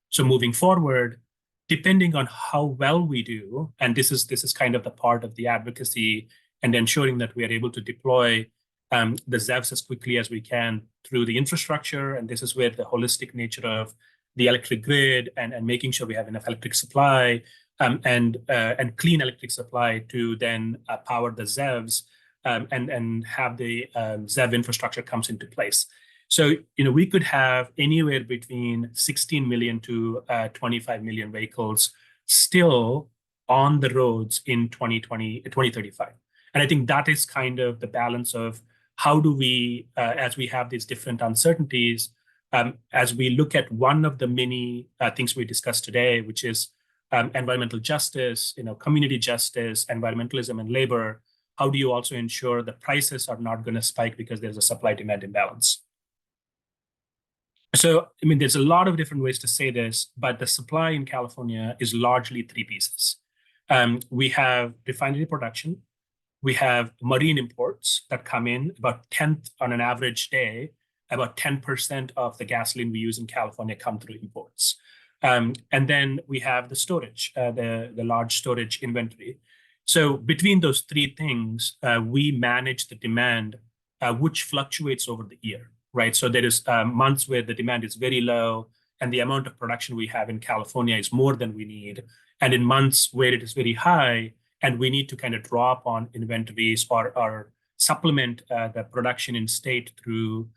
So moving forward, depending on how well we do, and this is kind of the part of the advocacy and ensuring that we are able to deploy the ZEVs as quickly as we can through the infrastructure. And this is where the holistic nature of the electric grid and making sure we have enough electric supply and clean electric supply to then power the ZEVs and have the ZEV infrastructure comes into place. So, we could have anywhere between 16 million to 25 million vehicles still on the roads in 2035. And I think that is kind of the balance of how do we, as we have these different uncertainties, as we look at one of the many things we discussed today, which is environmental justice, community justice, environmentalism, and labor, how do you also ensure the prices are not going to spike because there's a supply-demand imbalance? So, I mean, there's a lot of different ways to say this, but the supply in California is largely three pieces. We have refinery production, we have marine imports that come in about 10th on an average day, about 10% of the gasoline we use in California come through imports. And then we have the storage, the large storage inventory. So between those three things, we manage the demand, which fluctuates over the year, right? So there is months where the demand is very low and the amount of production we have in California is more than we need. And in months where it is very high, and we need to kind of draw upon inventories or supplement the production in state through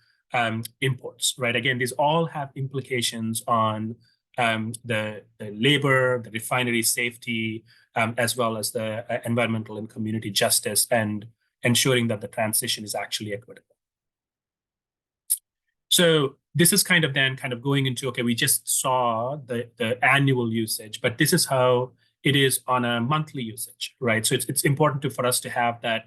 imports, right? Again, these all have implications on the labor, the refinery safety, as well as the environmental and community justice, and ensuring that the transition is actually equitable. So this is kind of then kind of going into, okay, we just saw the annual usage, but this is how it is on a monthly usage, right? So it's important for us to have that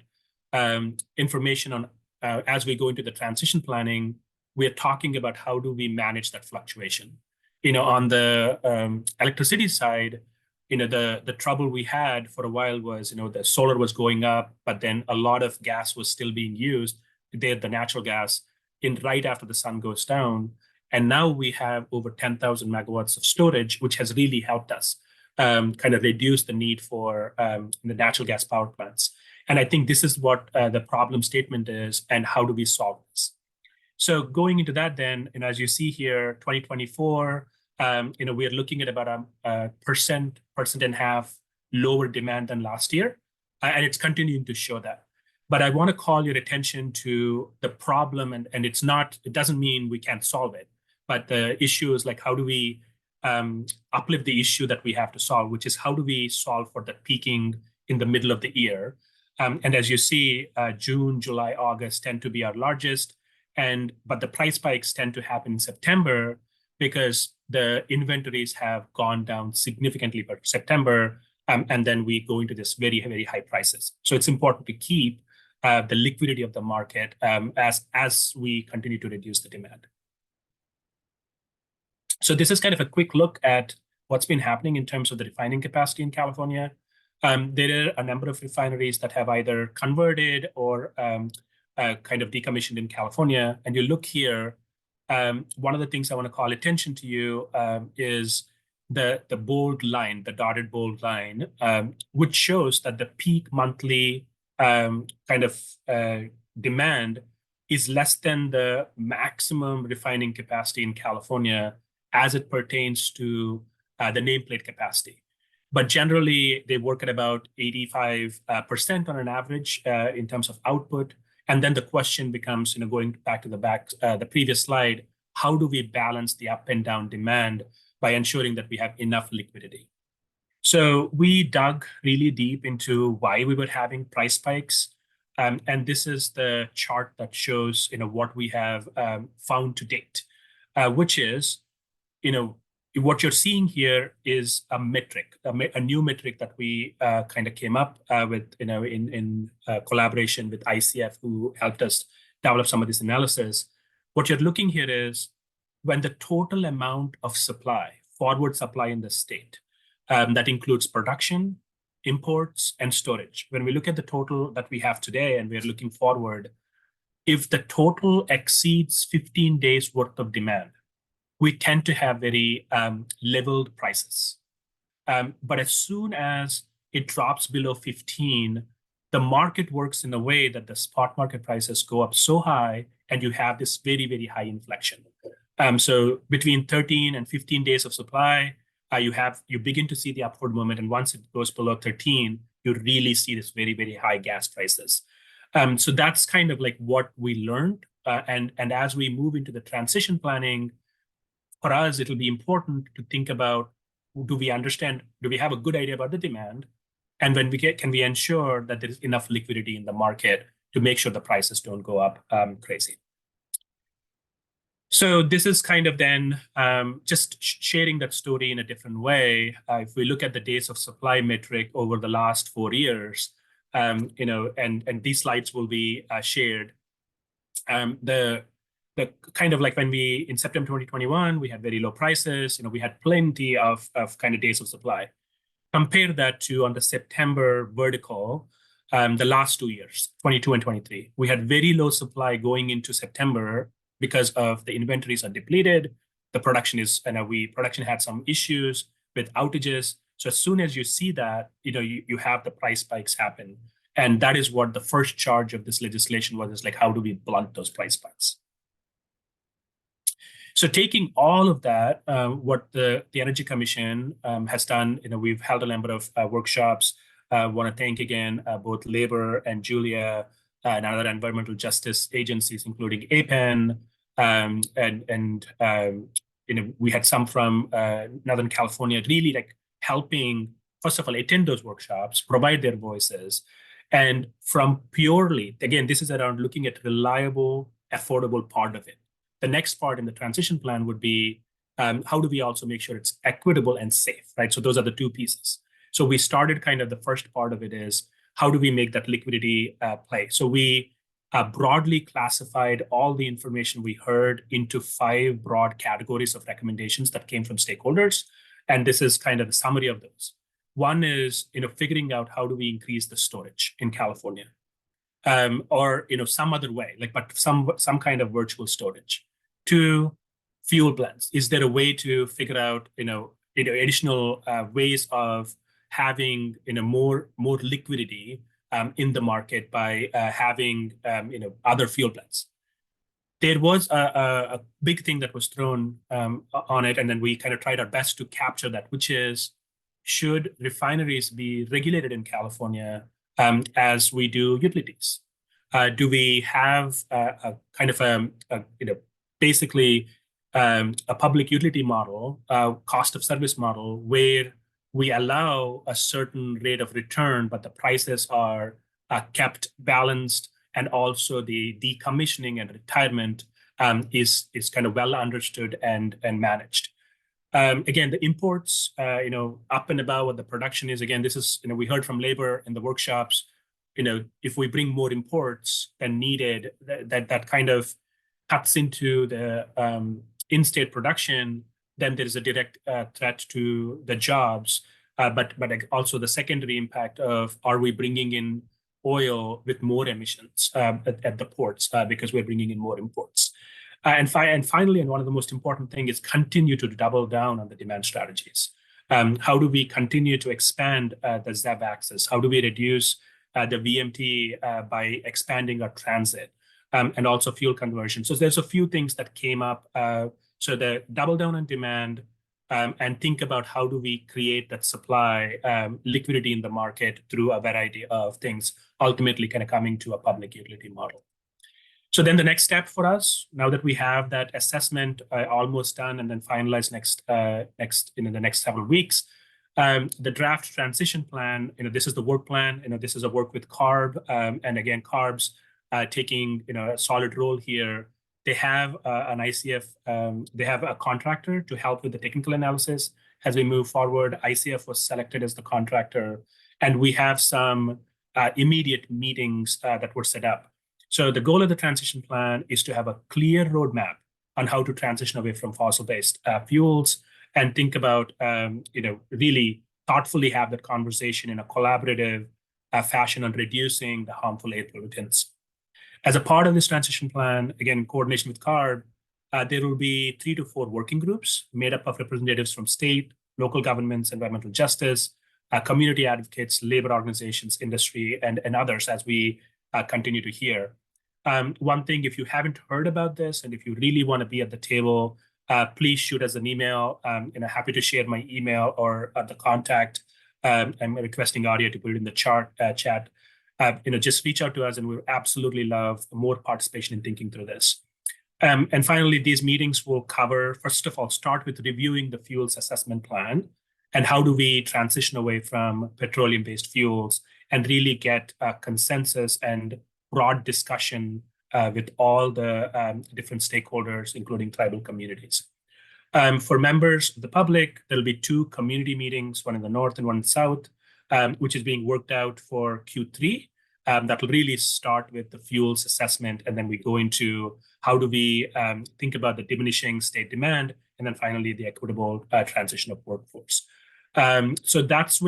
information on as we go into the transition planning. We're talking about how do we manage that fluctuation. You know, on the electricity side, you know, the trouble we had for a while was, you know, the solar was going up, but then a lot of gas was still being used, the natural gas, in right after the sun goes down. And now we have over 10,000 megawatts of storage, which has really helped us kind of reduce the need for the natural gas power plants. And I think this is what the problem statement is, and how do we solve this? So going into that then, and as you see here, 2024, you know, we're looking at about a percent and a half lower demand than last year, and it's continuing to show that. But I want to call your attention to the problem, and it doesn't mean we can't solve it, but the issue is like, how do we uplift the issue that we have to solve, which is how do we solve for the peaking in the middle of the year? And as you see, June, July, August tend to be our largest, but the price spikes tend to happen in September because the inventories have gone down significantly for September, and then we go into this very, very high prices. So it's important to keep the liquidity of the market as we continue to reduce the demand. So this is kind of a quick look at what's been happening in terms of the refining capacity in California. There are a number of refineries that have either converted or kind of decommissioned in California. And you look here, one of the things I want to call attention to you is the bold line, the dotted bold line, which shows that the peak monthly kind of demand is less than the maximum refining capacity in California as it pertains to the nameplate capacity. But generally, they work at about 85% on an average in terms of output. And then the question becomes, you know, going back to the previous slide, how do we balance the up and down demand by ensuring that we have enough liquidity? So we dug really deep into why we were having price spikes. And this is the chart that shows, you know, what we have found to date, which is, you know, what you're seeing here is a metric, a new metric that we kind of came up with, you know, in collaboration with ICF, who helped us develop some of this analysis. What you're looking here is when the total amount of supply, forward supply in the state, that includes production, imports, and storage. When we look at the total that we have today and we're looking forward, if the total exceeds 15 days worth of demand, we tend to have very leveled prices. But as soon as it drops below 15, the market works in a way that the spot market prices go up so high, and you have this very, very high inflection. So between 13 and 15 days of supply, you begin to see the upward movement, and once it goes below 13, you really see this very, very high gas prices. So that's kind of like what we learned, and as we move into the transition planning, for us, it'll be important to think about, do we have a good idea about the demand? And when can we ensure that there is enough liquidity in the market to make sure the prices don't go up crazy? So this is kind of then just sharing that story in a different way. If we look at the days of supply metric over the last 4 years, you know, and these slides will be shared. The the kind of like when we, in September 2021, we had very low prices, we had plenty of kind of days of supply. Compare that to on the September vertical, the last 2 years, 22 and 23. We had very low supply going into September because of the inventories are depleted. The production is, production had some issues with outages. So as soon as you see that, you have the price spikes happen. And that is what the first charge of this legislation was, is like, how do we blunt those price spikes? So taking all of that, what the Energy Commission has done, we've held a number of workshops. I want to thank again both Labor and Julia and other environmental justice agencies, including APEN, we had some from Northern California, really like helping, first of all, attend those workshops, provide their voices, and from purely, again, this is around looking at reliable, affordable part of it. The next part in the transition plan would be how do we also make sure it's equitable and safe, right? So those are the two pieces. So we started kind of the first part of it is how do we make that liquidity play? So we broadly classified all the information we heard into 5 broad categories of recommendations that came from stakeholders. And this is kind of the summary of those. One is, figuring out how do we increase the storage in California, or some other way, but some kind of virtual storage. 2, fuel blends. Is there a way to figure out additional ways of having more liquidity in the market by having other fuel blends? There was a big thing that was thrown on it, and then we kind of tried our best to capture that, which is, should refineries be regulated in California as we do utilities? Do we have a kind of basically a public utility model, cost of service model, where we allow a certain rate of return, but the prices are kept balanced, and also the decommissioning and retirement is kind of well understood and managed. Again, the imports, up and above what the production is. Again, this is, we heard from Labor in the workshops. If we bring more imports than needed, that kind of cuts into the in-state production, then there is a direct threat to the jobs. But also the secondary impact of, are we bringing in oil with more emissions at the ports because we're bringing in more imports? And finally, and one of the most important things is continue to double down on the demand strategies. How do we continue to expand the ZEV access? How do we reduce the VMT by expanding our transit and also fuel conversion? So there's a few things that came up. So the double down on demand and think about how do we create that supply liquidity in the market through a variety of things, ultimately kind of coming to a public utility model. So then the next step for us, now that we have that assessment almost done and then finalized in the next several weeks, the draft transition plan, this is the work plan, this is a work with CARB, and again, CARB's taking a solid role here. They have an ICF, they have a contractor to help with the technical analysis. As we move forward, ICF was selected as the contractor, and we have some immediate meetings that were set up. So the goal of the transition plan is to have a clear roadmap on how to transition away from fossil-based fuels and think about, really thoughtfully have that conversation in a collaborative fashion on reducing the harmful air pollutants. As a part of this transition plan, again, in coordination with CARB, there will be 3 to 4 working groups made up of representatives from state, local governments, environmental justice, community advocates, labor organizations, industry, and others as we continue to hear. One thing, if you haven't heard about this and if you really want to be at the table, please shoot us an email. Happy to share my email or the contact. I'm requesting Audia to put it in the chat. Just reach out to us, and we absolutely love more participation in thinking through this. And finally, these meetings will cover, first of all, start with reviewing the fuels assessment plan and how do we transition away from petroleum-based fuels and really get a consensus and broad discussion with all the different stakeholders, including tribal communities. For members of the public, there'll be 2 community meetings, one in the north and one in the south, which is being worked out for Q3. That will really start with the fuels assessment, and then we go into how do we think about the diminishing state demand, and then finally the equitable transition of workforce. So that's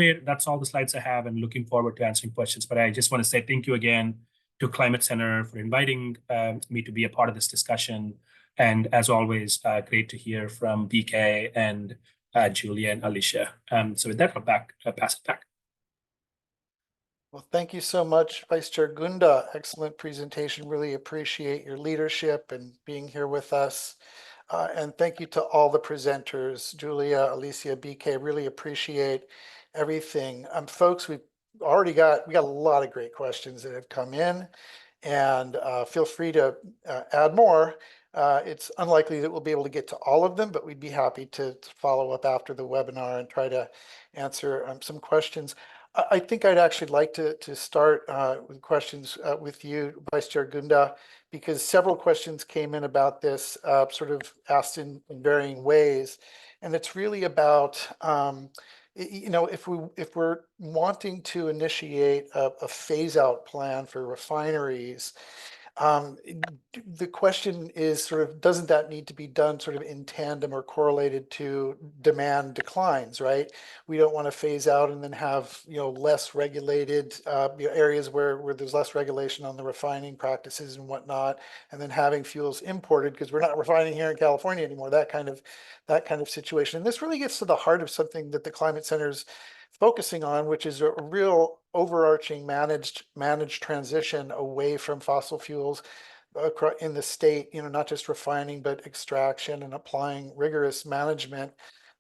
all the slides I have, and looking forward to answering questions. But I just want to say thank you again to Climate Center for inviting me to be a part of this discussion. And as always, great to hear from BK and Julia and Alicia. So with that, I'll pass it back. Well, thank you so much, Vice Chair Gunda. Excellent presentation. Really appreciate your leadership and being here with us. And thank you to all the presenters, Julia, Alicia, BK. Really appreciate everything. Folks, we got a lot of great questions that have come in, and feel free to add more. It's unlikely that we'll be able to get to all of them, but we'd be happy to follow up after the webinar and try to answer some questions. I think I'd actually like to start with questions with you, Vice Chair Gunda, because several questions came in about this, sort of asked in varying ways. And it's really about, if we're wanting to initiate a phase out plan for refineries, the question is sort of, doesn't that need to be done sort of in tandem or correlated to demand declines, right? We don't want to phase out and then have, less regulated areas where there's less regulation on the refining practices and whatnot, and then having fuels imported because we're not refining here in California anymore, that kind of situation. And this really gets to the heart of something that the Climate Center's focusing on, which is a real overarching managed transition away from fossil fuels in the state, not just refining, but extraction, and applying rigorous management,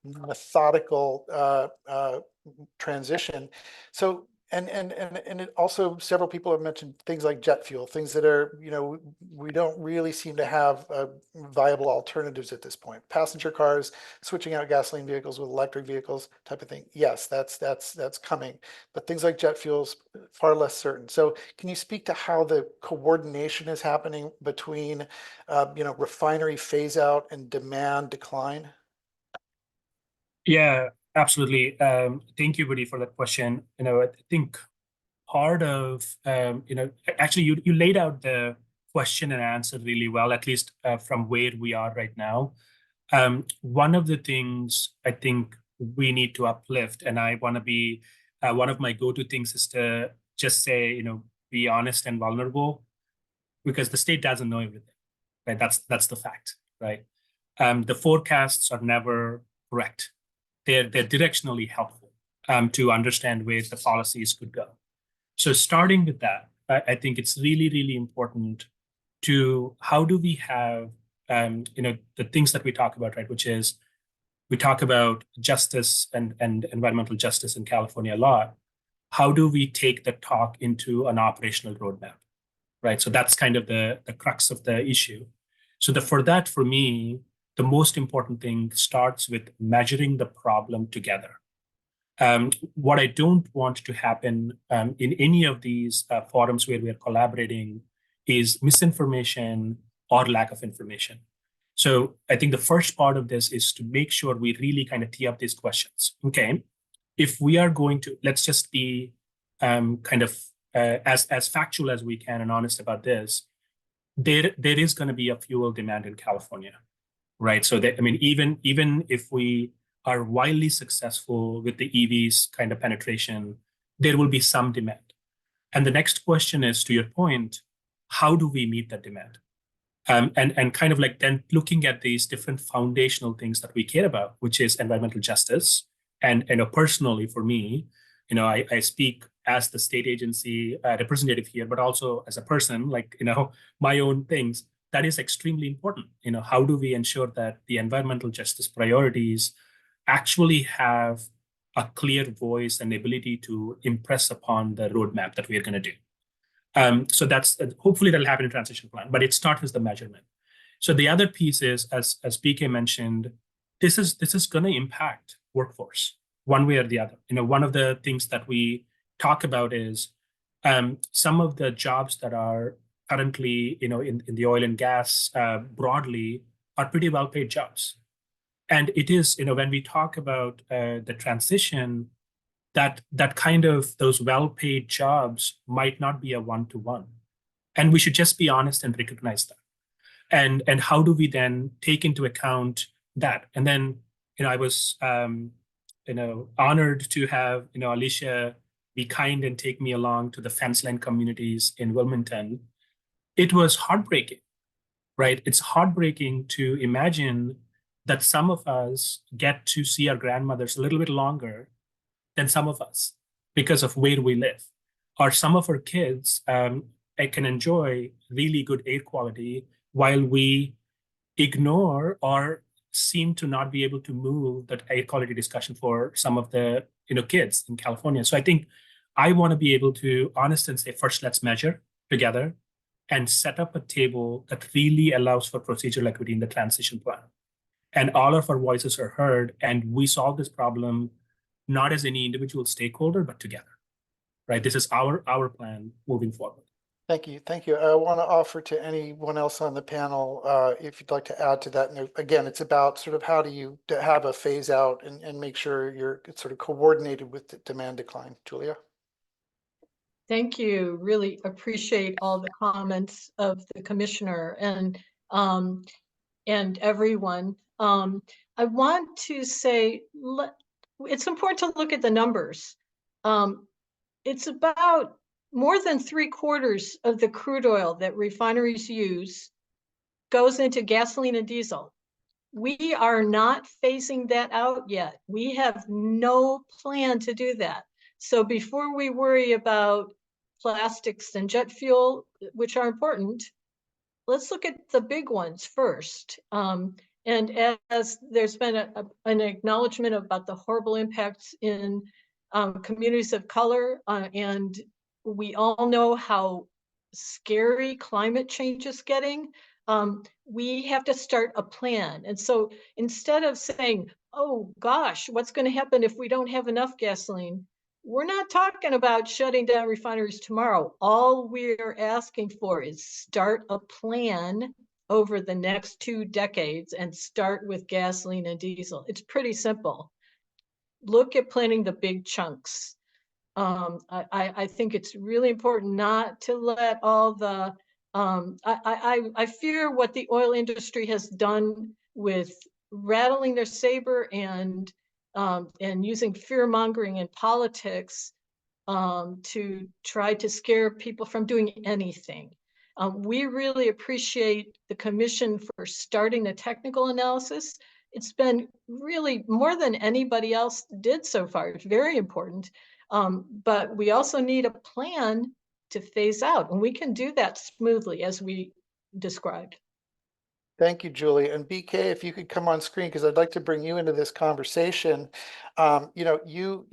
methodical transition. So, and it also, several people have mentioned things like jet fuel, things that are, we don't really seem to have viable alternatives at this point. Passenger cars, switching out gasoline vehicles with electric vehicles type of thing. Yes, that's coming, but things like jet fuels, far less certain. So can you speak to how the coordination is happening between, refinery phase out and demand decline? Yeah, absolutely. Thank you, Woody, for that question. I think part of, actually you laid out the question and answer really well, at least from where we are right now. One of the things I think we need to uplift, and I want to be, one of my go-to things is to just say, be honest and vulnerable, because the state doesn't know everything, right? That's the fact, right? The forecasts are never correct. They're directionally helpful to understand where the policies could go. So starting with that, I think it's really, really important to, how do we have, the things that we talk about, right? Which is, we talk about justice and environmental justice in California a lot. How do we take the talk into an operational roadmap, right? So that's kind of the crux of the issue. So for me, the most important thing starts with measuring the problem together. What I don't want to happen in any of these forums where we are collaborating is misinformation or lack of information. So I think the first part of this is to make sure we really kind of tee up these questions. Okay, if we are going to, let's just be as factual as we can and honest about this. There is going to be a fuel demand in California, right? So that, even if we are wildly successful with the EVs kind of penetration, there will be some demand. And the next question is, to your point, how do we meet that demand? And kind of like then looking at these different foundational things that we care about, which is environmental justice. And personally for me, I speak as the state agency representative here, but also as a person, my own things. That is extremely important. How do we ensure that the environmental justice priorities actually have a clear voice and ability to impress upon the roadmap that we are going to do? So that's, hopefully that'll happen in transition plan, but it starts with the measurement. So the other piece is, as BK mentioned, this is going to impact workforce one way or the other. One of the things that we talk about is some of the jobs that are currently, in the oil and gas broadly, are pretty well paid jobs. And it is, when we talk about the transition, that kind of those well-paid jobs might not be a one-to-one. And we should just be honest and recognize that. and how do we then take into account that? And then, I was, honored to have, Alicia be kind and take me along to the fenceline communities in Wilmington. It was heartbreaking, right? It's heartbreaking to imagine that some of us get to see our grandmothers a little bit longer than some of us because of where we live. Or some of our kids can enjoy really good air quality while we ignore or seem to not be able to move that air quality discussion for some of the kids in California. So I think I want to be able to honest and say, first, let's measure together and set up a table that really allows for procedural equity in the transition plan. And all of our voices are heard, and we solve this problem not as any individual stakeholder, but together, right? This is our plan moving forward. Thank you. Thank you. I want to offer to anyone else on the panel, if you'd like to add to that. And again, it's about sort of how do you have a phase out and make sure you're sort of coordinated with the demand decline. Julia? Thank you. Really appreciate all the comments of the commissioner and everyone. I want to say it's important to look at the numbers. It's about more than 3/4 of the crude oil that refineries use goes into gasoline and diesel. We are not phasing that out yet. We have no plan to do that. So before we worry about plastics and jet fuel, which are important, let's look at the big ones first. And as there's been an acknowledgement about the horrible impacts in communities of color, and we all know how scary climate change is getting, we have to start a plan. And so instead of saying, oh gosh, what's going to happen if we don't have enough gasoline? We're not talking about shutting down refineries tomorrow. All we're asking for is start a plan over the next 2 decades and start with gasoline and diesel. It's pretty simple. Look at planning the big chunks. I think it's really important not to let all the, I fear what the oil industry has done with rattling their saber and using fear mongering in politics to try to scare people from doing anything. We really appreciate the commission for starting the technical analysis. It's been really more than anybody else did so far. It's very important. But we also need a plan to phase out, and we can do that smoothly as we described. Thank you, Julie. And BK, if you could come on screen, because I'd like to bring you into this conversation. You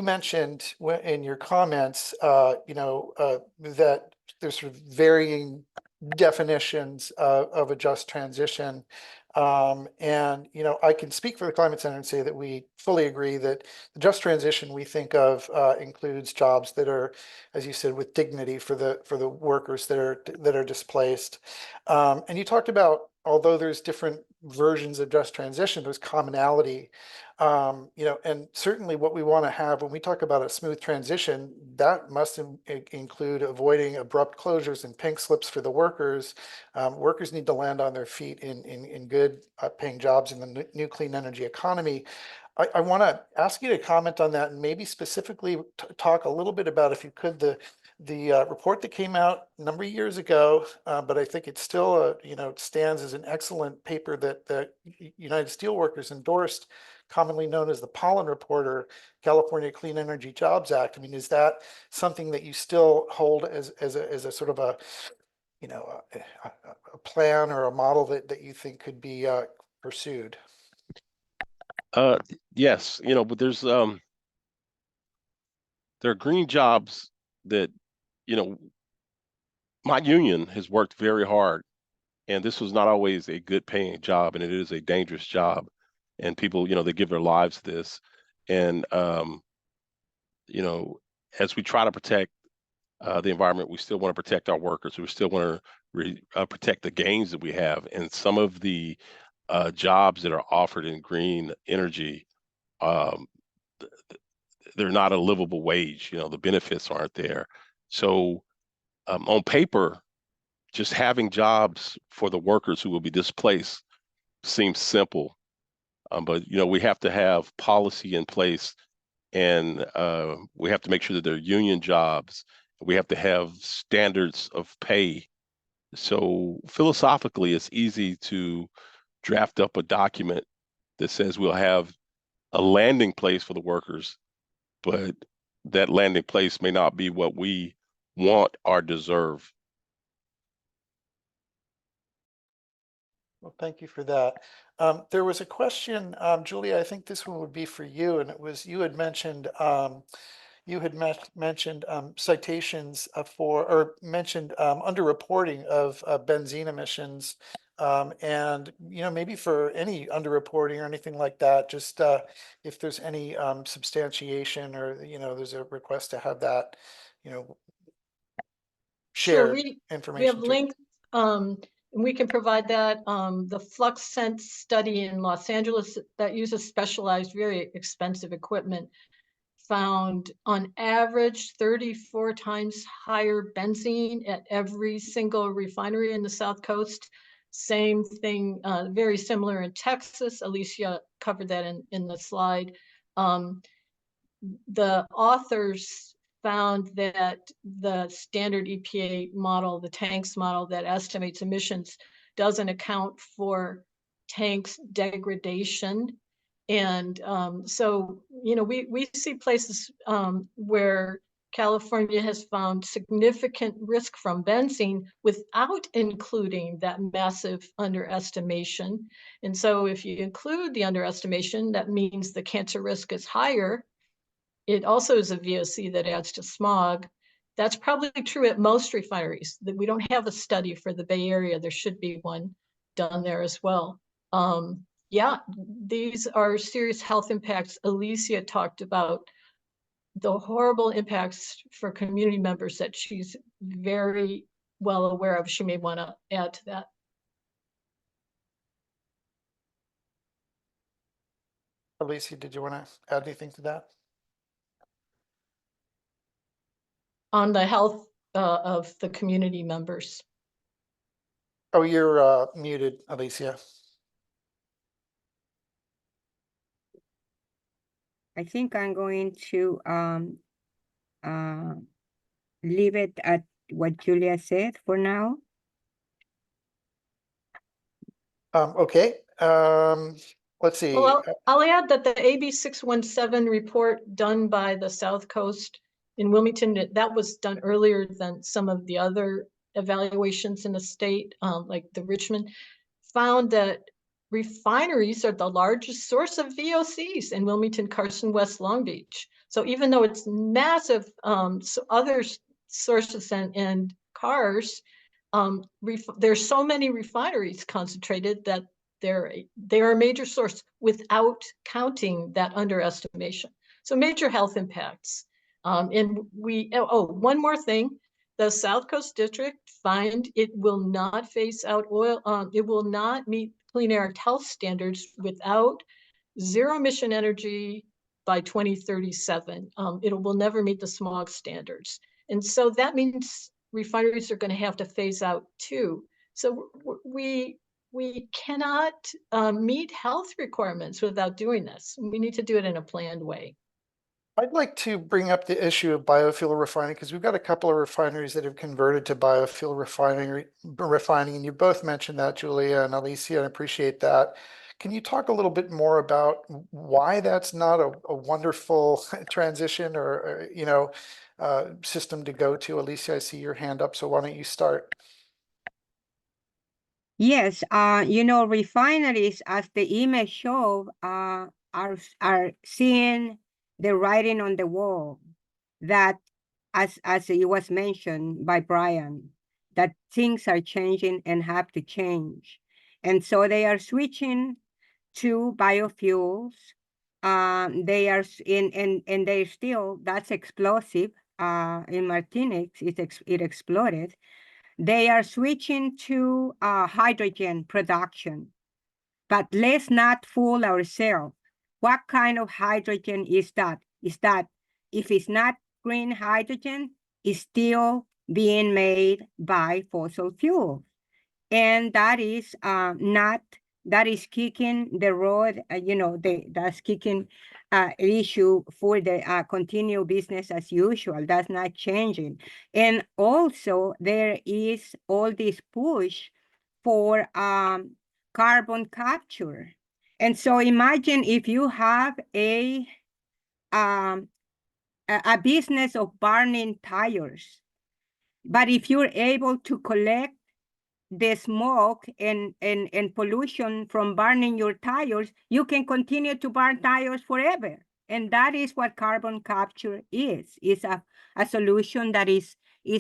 mentioned in your comments, that there's sort of varying definitions of a just transition. And I can speak for the Climate Center and say that we fully agree that the just transition we think of includes jobs that are, as you said, with dignity for the workers that are displaced. And you talked about, although there's different versions of just transition, there's commonality. And certainly what we want to have when we talk about a smooth transition, that must include avoiding abrupt closures and pink slips for the workers. Workers need to land on their feet in good paying jobs in the new clean energy economy. I want to ask you to comment on that and maybe specifically talk a little bit about, if you could, the report that came out a number of years ago, but I think it's still it stands as an excellent paper that the United Steelworkers endorsed, commonly known as the Pollen Report or California Clean Energy Jobs Act. I mean, is that something that you still hold as a sort of a plan or a model that you think could be pursued? Yes, but there are green jobs that, my union has worked very hard, and this was not always a good paying job, and it is a dangerous job. And people, they give their lives to this. And, as we try to protect the environment, we still want to protect our workers. We still want to protect the gains that we have. And some of the jobs that are offered in green energy, they're not a livable wage. The benefits aren't there. So on paper, just having jobs for the workers who will be displaced seems simple. But we have to have policy in place, and we have to make sure that they're union jobs. We have to have standards of pay. So philosophically, it's easy to draft up a document that says we'll have a landing place for the workers, but that landing place may not be what we want or deserve. Well, thank you for that. There was a question, Julia, I think this one would be for you, and it was, you had mentioned citations or mentioned underreporting of benzene emissions. And, maybe for any underreporting or anything like that, just if there's any substantiation or, there's a request to have that, Sure, shared we have information. links, and we can provide that. The Flux Sense study in Los Angeles that uses specialized, very expensive equipment found on average 34 times higher benzene at every single refinery in the South Coast. Same thing, very similar in Texas. Alicia covered that in the slide. The authors found that the standard EPA model, the tanks model that estimates emissions, doesn't account for tanks degradation. And so, we see places where California has found significant risk from benzene without including that massive underestimation. And so if you include the underestimation, that means the cancer risk is higher. It also is a VOC that adds to smog. That's probably true at most refineries. That we don't have a study for the Bay Area. There should be one done there as well. Yeah, these are serious health impacts. Alicia talked about the horrible impacts for community members that she's very well aware of. She may want to add to that. Alicia, did you want to add anything to that? On the health of the community members. Oh, you're muted, Alicia. I think I'm going to leave it at what Julia said for now. Okay. Let's see. Well, I'll add that the AB 617 report done by the South Coast in Wilmington, that was done earlier than some of the other evaluations in the state, like the Richmond, found that refineries are the largest source of VOCs in Wilmington, Carson, West Long Beach. So even though it's massive, so other sources and cars, there's so many refineries concentrated that they're a major source without counting that underestimation. So major health impacts. And one more thing, the South Coast District find it will not phase out oil. It will not meet Clean Air Act health standards without zero emission energy by 2037. It will never meet the smog standards. And so that means refineries are going to have to phase out too. So we cannot meet health requirements without doing this. We need to do it in a planned way. I'd like to bring up the issue of biofuel refining because we've got a couple of refineries that have converted to biofuel refining, and you both mentioned that, Julia and Alicia, and I appreciate that. Can you talk a little bit more about why that's not a wonderful transition or system to go to? Alicia, I see your hand up, so why don't you start? Yes, refineries, as the image show, are seeing the writing on the wall that, as it was mentioned by Brian, that things are changing and have to change. And so they are switching to biofuels. They are and they still, that's explosive. In Martinez, it exploded. They are switching to hydrogen production. But let's not fool ourselves. What kind of hydrogen is that? Is that if it's not green hydrogen, it's still being made by fossil fuels. And that is that is kicking the road, that's kicking issue for the continued business as usual. That's not changing. And also there is all this push for carbon capture. And so imagine if you have a business of burning tires, but if you're able to collect the smoke and pollution from burning your tires, you can continue to burn tires forever. And that is what carbon capture is. It's a solution that is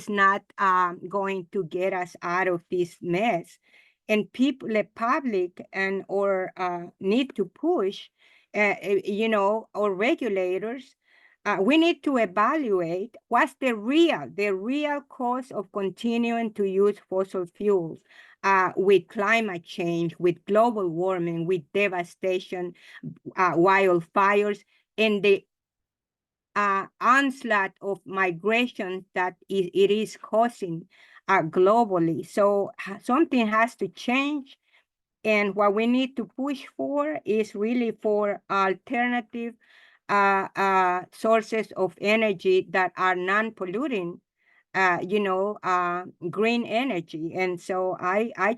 not going to get us out of this mess. And people, the public or need to push, or regulators, we need to evaluate what's the real cost of continuing to use fossil fuels with climate change, with global warming, with devastation, wildfires, and the onslaught of migration that it is causing globally. So something has to change. And what we need to push for is really for alternative sources of energy that are non-polluting, green energy. And so I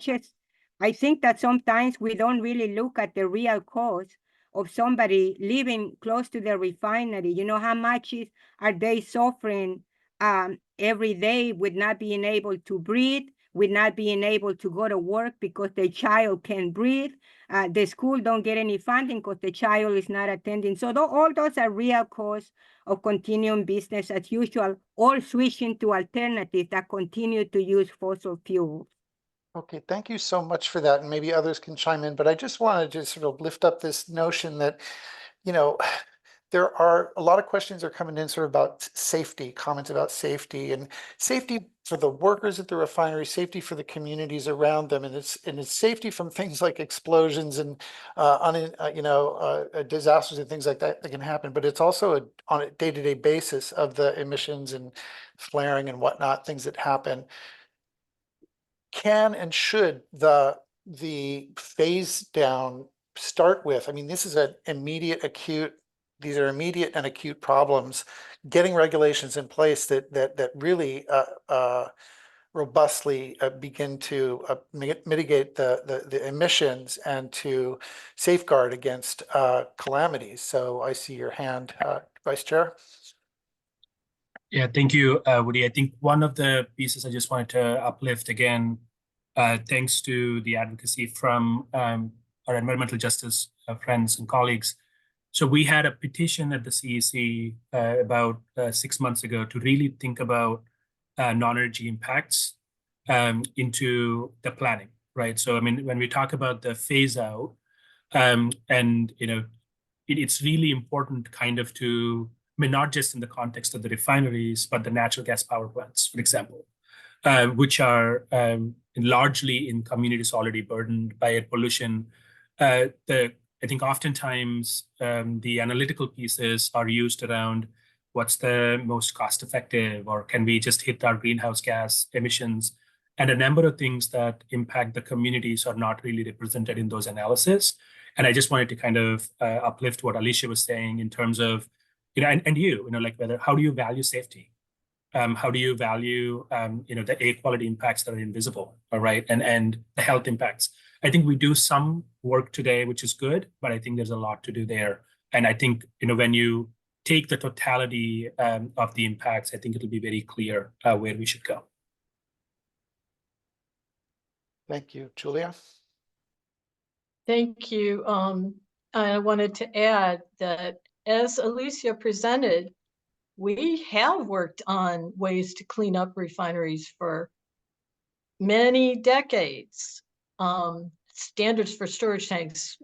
think that sometimes we don't really look at the real cost of somebody living close to the refinery. How much are they suffering every day with not being able to breathe, with not being able to go to work because the child can't breathe. The school don't get any funding because the child is not attending. So all those are real costs of continuing business as usual, or switching to alternatives that continue to use fossil fuels. Okay, thank you so much for that. And maybe others can chime in, but I just wanted to sort of lift up this notion that, there are a lot of questions are coming in sort of about safety, comments about safety, and safety for the workers at the refinery, safety for the communities around them, and it's safety from things like explosions and disasters and things like that can happen. But it's also on a day-to-day basis of the emissions and flaring and whatnot, things that happen. Can and should the phase down start with? I mean, this is an immediate acute. These are immediate and acute problems. Getting regulations in place that really robustly begin to mitigate the emissions and to safeguard against calamities. So I see your hand, Vice Chair. Yeah, thank you, Woody. I think one of the pieces I just wanted to uplift again, thanks to the advocacy from our environmental justice friends and colleagues. So we had a petition at the CEC about 6 months ago to really think about non-energy impacts into the planning, right? So I mean, when we talk about the phase out, and it's really important kind of to, I mean, not just in the context of the refineries, but the natural gas power plants, for example, which are largely in communities already burdened by air pollution. I think oftentimes the analytical pieces are used around what's the most cost effective, or can we just hit our greenhouse gas emissions? And a number of things that impact the communities are not really represented in those analyses. And I just wanted to kind of uplift what Alicia was saying in terms of, like how do you value safety? How do you value, the air quality impacts that are invisible, all right, and the health impacts? I think we do some work today, which is good, but I think there's a lot to do there. And I think, when you take the totality of the impacts, I think it'll be very clear where we should go. Thank you, Julia. Thank you. I wanted to add that as Alicia presented, we have worked on ways to clean up refineries for many decades. Standards for storage tanks,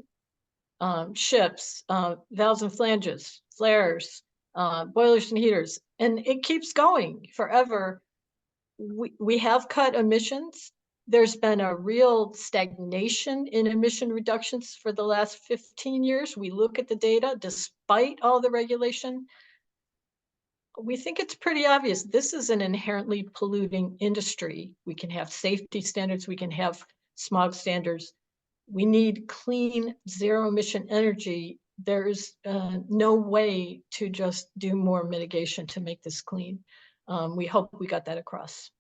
ships, valves and flanges, flares, boilers and heaters, and it keeps going forever. We have cut emissions. There's been a real stagnation in emission reductions for the last 15 years. We look at the data, despite all the regulation. We think it's pretty obvious. This is an inherently polluting industry. We can have safety standards, we can have smog standards. We need clean, zero emission energy. There's no way to just do more mitigation to make this clean. We hope we got that across.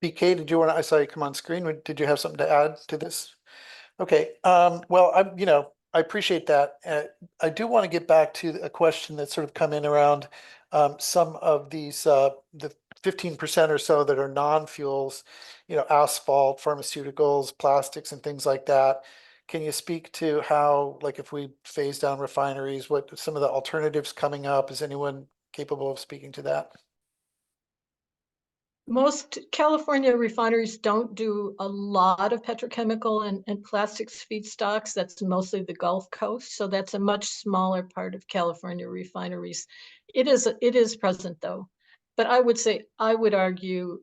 BK, did you want to, I saw you come on screen. Did you have something to add to this? Okay, well, I appreciate that. I do want to get back to a question that's sort of come in around some of these, the 15% or so that are non-fuels, asphalt, pharmaceuticals, plastics, and things like that. Can you speak to how, like, if we phase down refineries, what some of the alternatives coming up? Is anyone capable of speaking to that? Most California refineries don't do a lot of petrochemical and plastics feedstocks. That's mostly the Gulf Coast. So that's a much smaller part of California refineries. It is present though. But I would argue,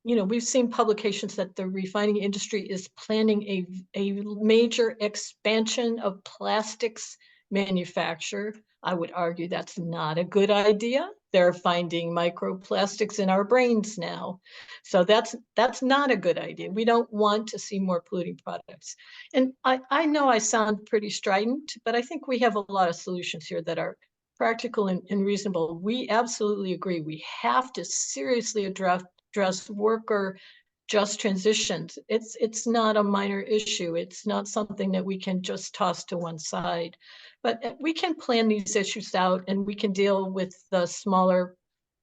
we've seen publications that the refining industry is planning a major expansion of plastics manufacture. I would argue that's not a good idea. They're finding microplastics in our brains now. So that's not a good idea. We don't want to see more polluting products. And I know I sound pretty strident, but I think we have a lot of solutions here that are practical and reasonable. We absolutely agree. We have to seriously address worker just transitions. It's not a minor issue. It's not something that we can just toss to one side. But we can plan these issues out and we can deal with the smaller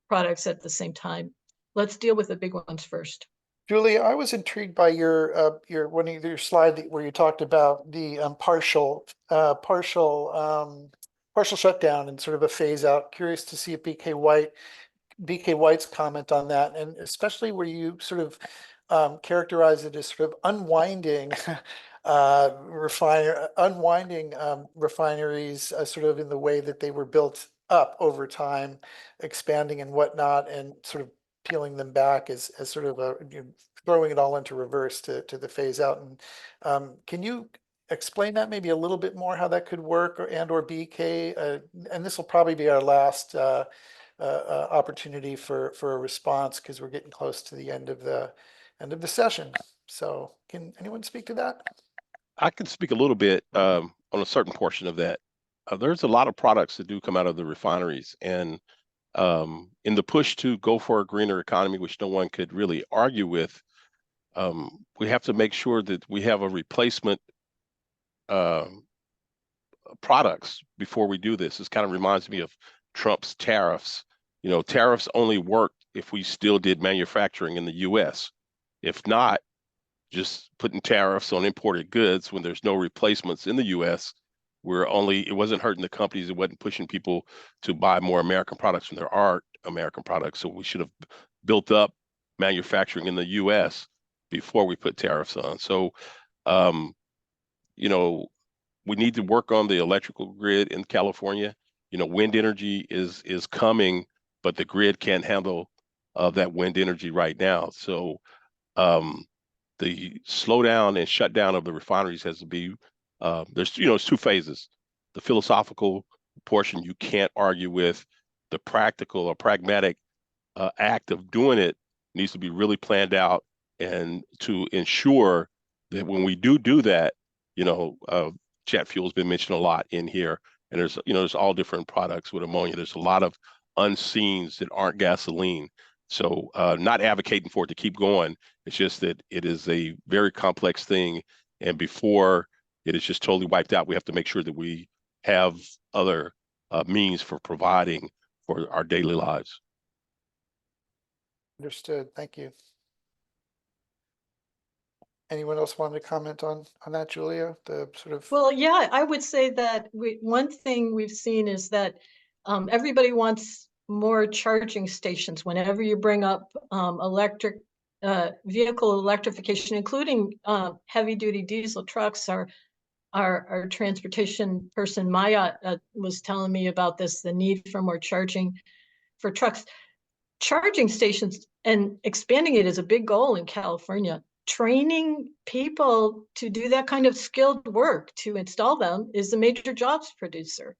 products at the same time. Let's deal with the big ones first. Julia, I was intrigued by your one of your slide where you talked about the partial shutdown and sort of a phase out. Curious to see if BK White's comment on that, and especially where you sort of characterize it as sort of unwinding refineries sort of in the way that they were built up over time, expanding and whatnot, and sort of peeling them back as sort of throwing it all into reverse to the phase out. And can you explain that maybe a little bit more, how that could work, or BK? And this will probably be our last opportunity for a response, because we're getting close to the end of the session. So can anyone speak to that? I can speak a little bit on a certain portion of that. There's a lot of products that do come out of the refineries, and in the push to go for a greener economy, which no one could really argue with, we have to make sure that we have a replacement products before we do this. This kind of reminds me of Trump's tariffs. Tariffs only worked if we still did manufacturing in the US. If not, just putting tariffs on imported goods when there's no replacements in the US, it wasn't hurting the companies, it wasn't pushing people to buy more American products when there are American products. So we should have built up manufacturing in the US before we put tariffs on. So, we need to work on the electrical grid in California. Wind energy is coming, but the grid can't handle that wind energy right now. So the slowdown and shutdown of the refineries has to be, it's two phases. The philosophical portion you can't argue with. The practical or pragmatic act of doing it needs to be really planned out, and to ensure that when we do that, jet fuel has been mentioned a lot in here, and there's all different products with ammonia. There's a lot of unseens that aren't gasoline. So not advocating for it to keep going. It's just that it is a very complex thing, and before it is just totally wiped out, we have to make sure that we have other means for providing for our daily lives. Understood. Thank you. Anyone else want to comment on that, Julia? The sort of Well, yeah, I would say that one thing we've seen is that everybody wants more charging stations. Whenever you bring up electric vehicle electrification, including heavy duty diesel trucks, our transportation person Maya was telling me about this, the need for more charging for trucks. Charging stations and expanding it is a big goal in California. Training people to do that kind of skilled work to install them is a major jobs producer.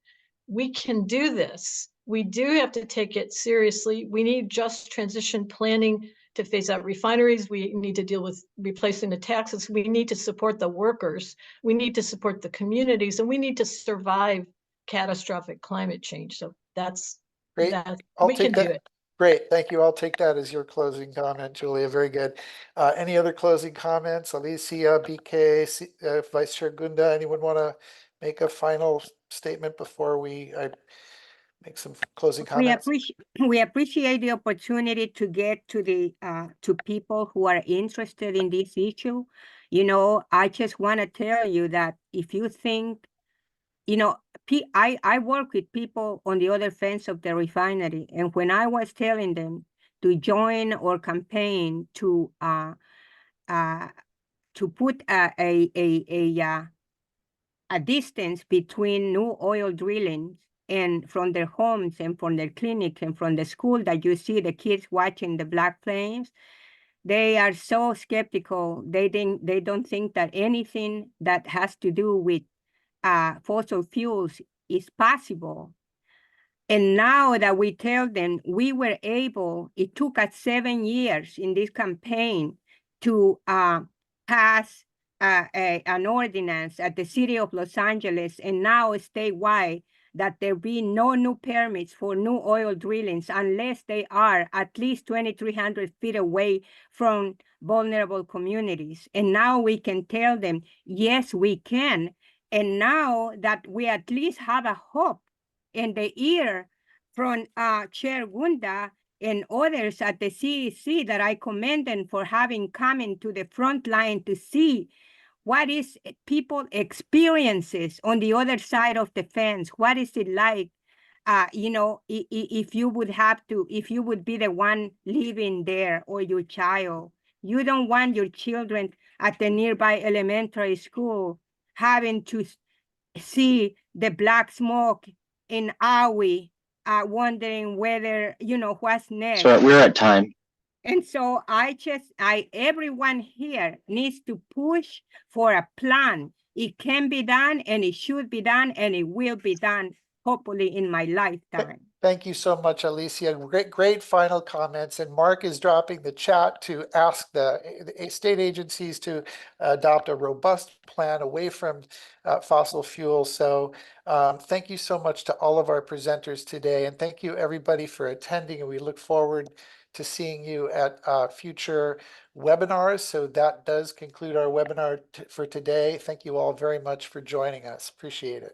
We can do this. we do have to take it seriously. We need just transition planning to phase out refineries. We need to deal with replacing the taxes. We need to support the workers. We need to support the communities, and we need to survive catastrophic climate change. So that's Great. that. I'll We take can do that. it. Great, thank you. I'll take that as your closing comment, Julia. Very good. Any other closing comments? Alicia, BK, Vice Chair Gunda, anyone want to make a final statement before I make some closing comments? We appreciate the opportunity to get to the to people who are interested in this issue. You know, I just want to tell you that if you think, you know, I work with people on the other fence of the refinery, and when I was telling them to join or campaign to put a distance between new oil drillings and from their homes and from their clinics and from the school, that you see the kids watching the black flames, they are so skeptical. They don't think that anything that has to do with fossil fuels is possible. And now that we tell them, we were able, it took us 7 years in this campaign to pass an ordinance at the city of Los Angeles and now statewide that there be no new permits for new oil drillings unless they are at least 2,300 feet away from vulnerable communities. And now we can tell them, yes, we can. And now that we at least have a hope in the ear from Chair Gunda and others at the CEC that I commend them for having come into the front line to see what is people experiences on the other side of the fence. What is it like? You know, if you would be the one living there or your child, you don't want your children at the nearby elementary school having to see the black smoke in Aui, wondering whether, you know, what's next. So we're at time. And so everyone here needs to push for a plan. It can be done, and it should be done, and it will be done, hopefully in my lifetime. Thank you so much, Alicia. Great final comments. And Mark is dropping the chat to ask the state agencies to adopt a robust plan away from fossil fuels. So thank you so much to all of our presenters today. And thank you everybody for attending. And we look forward to seeing you at future webinars. So that does conclude our webinar for today. Thank you all very much for joining us. Appreciate it.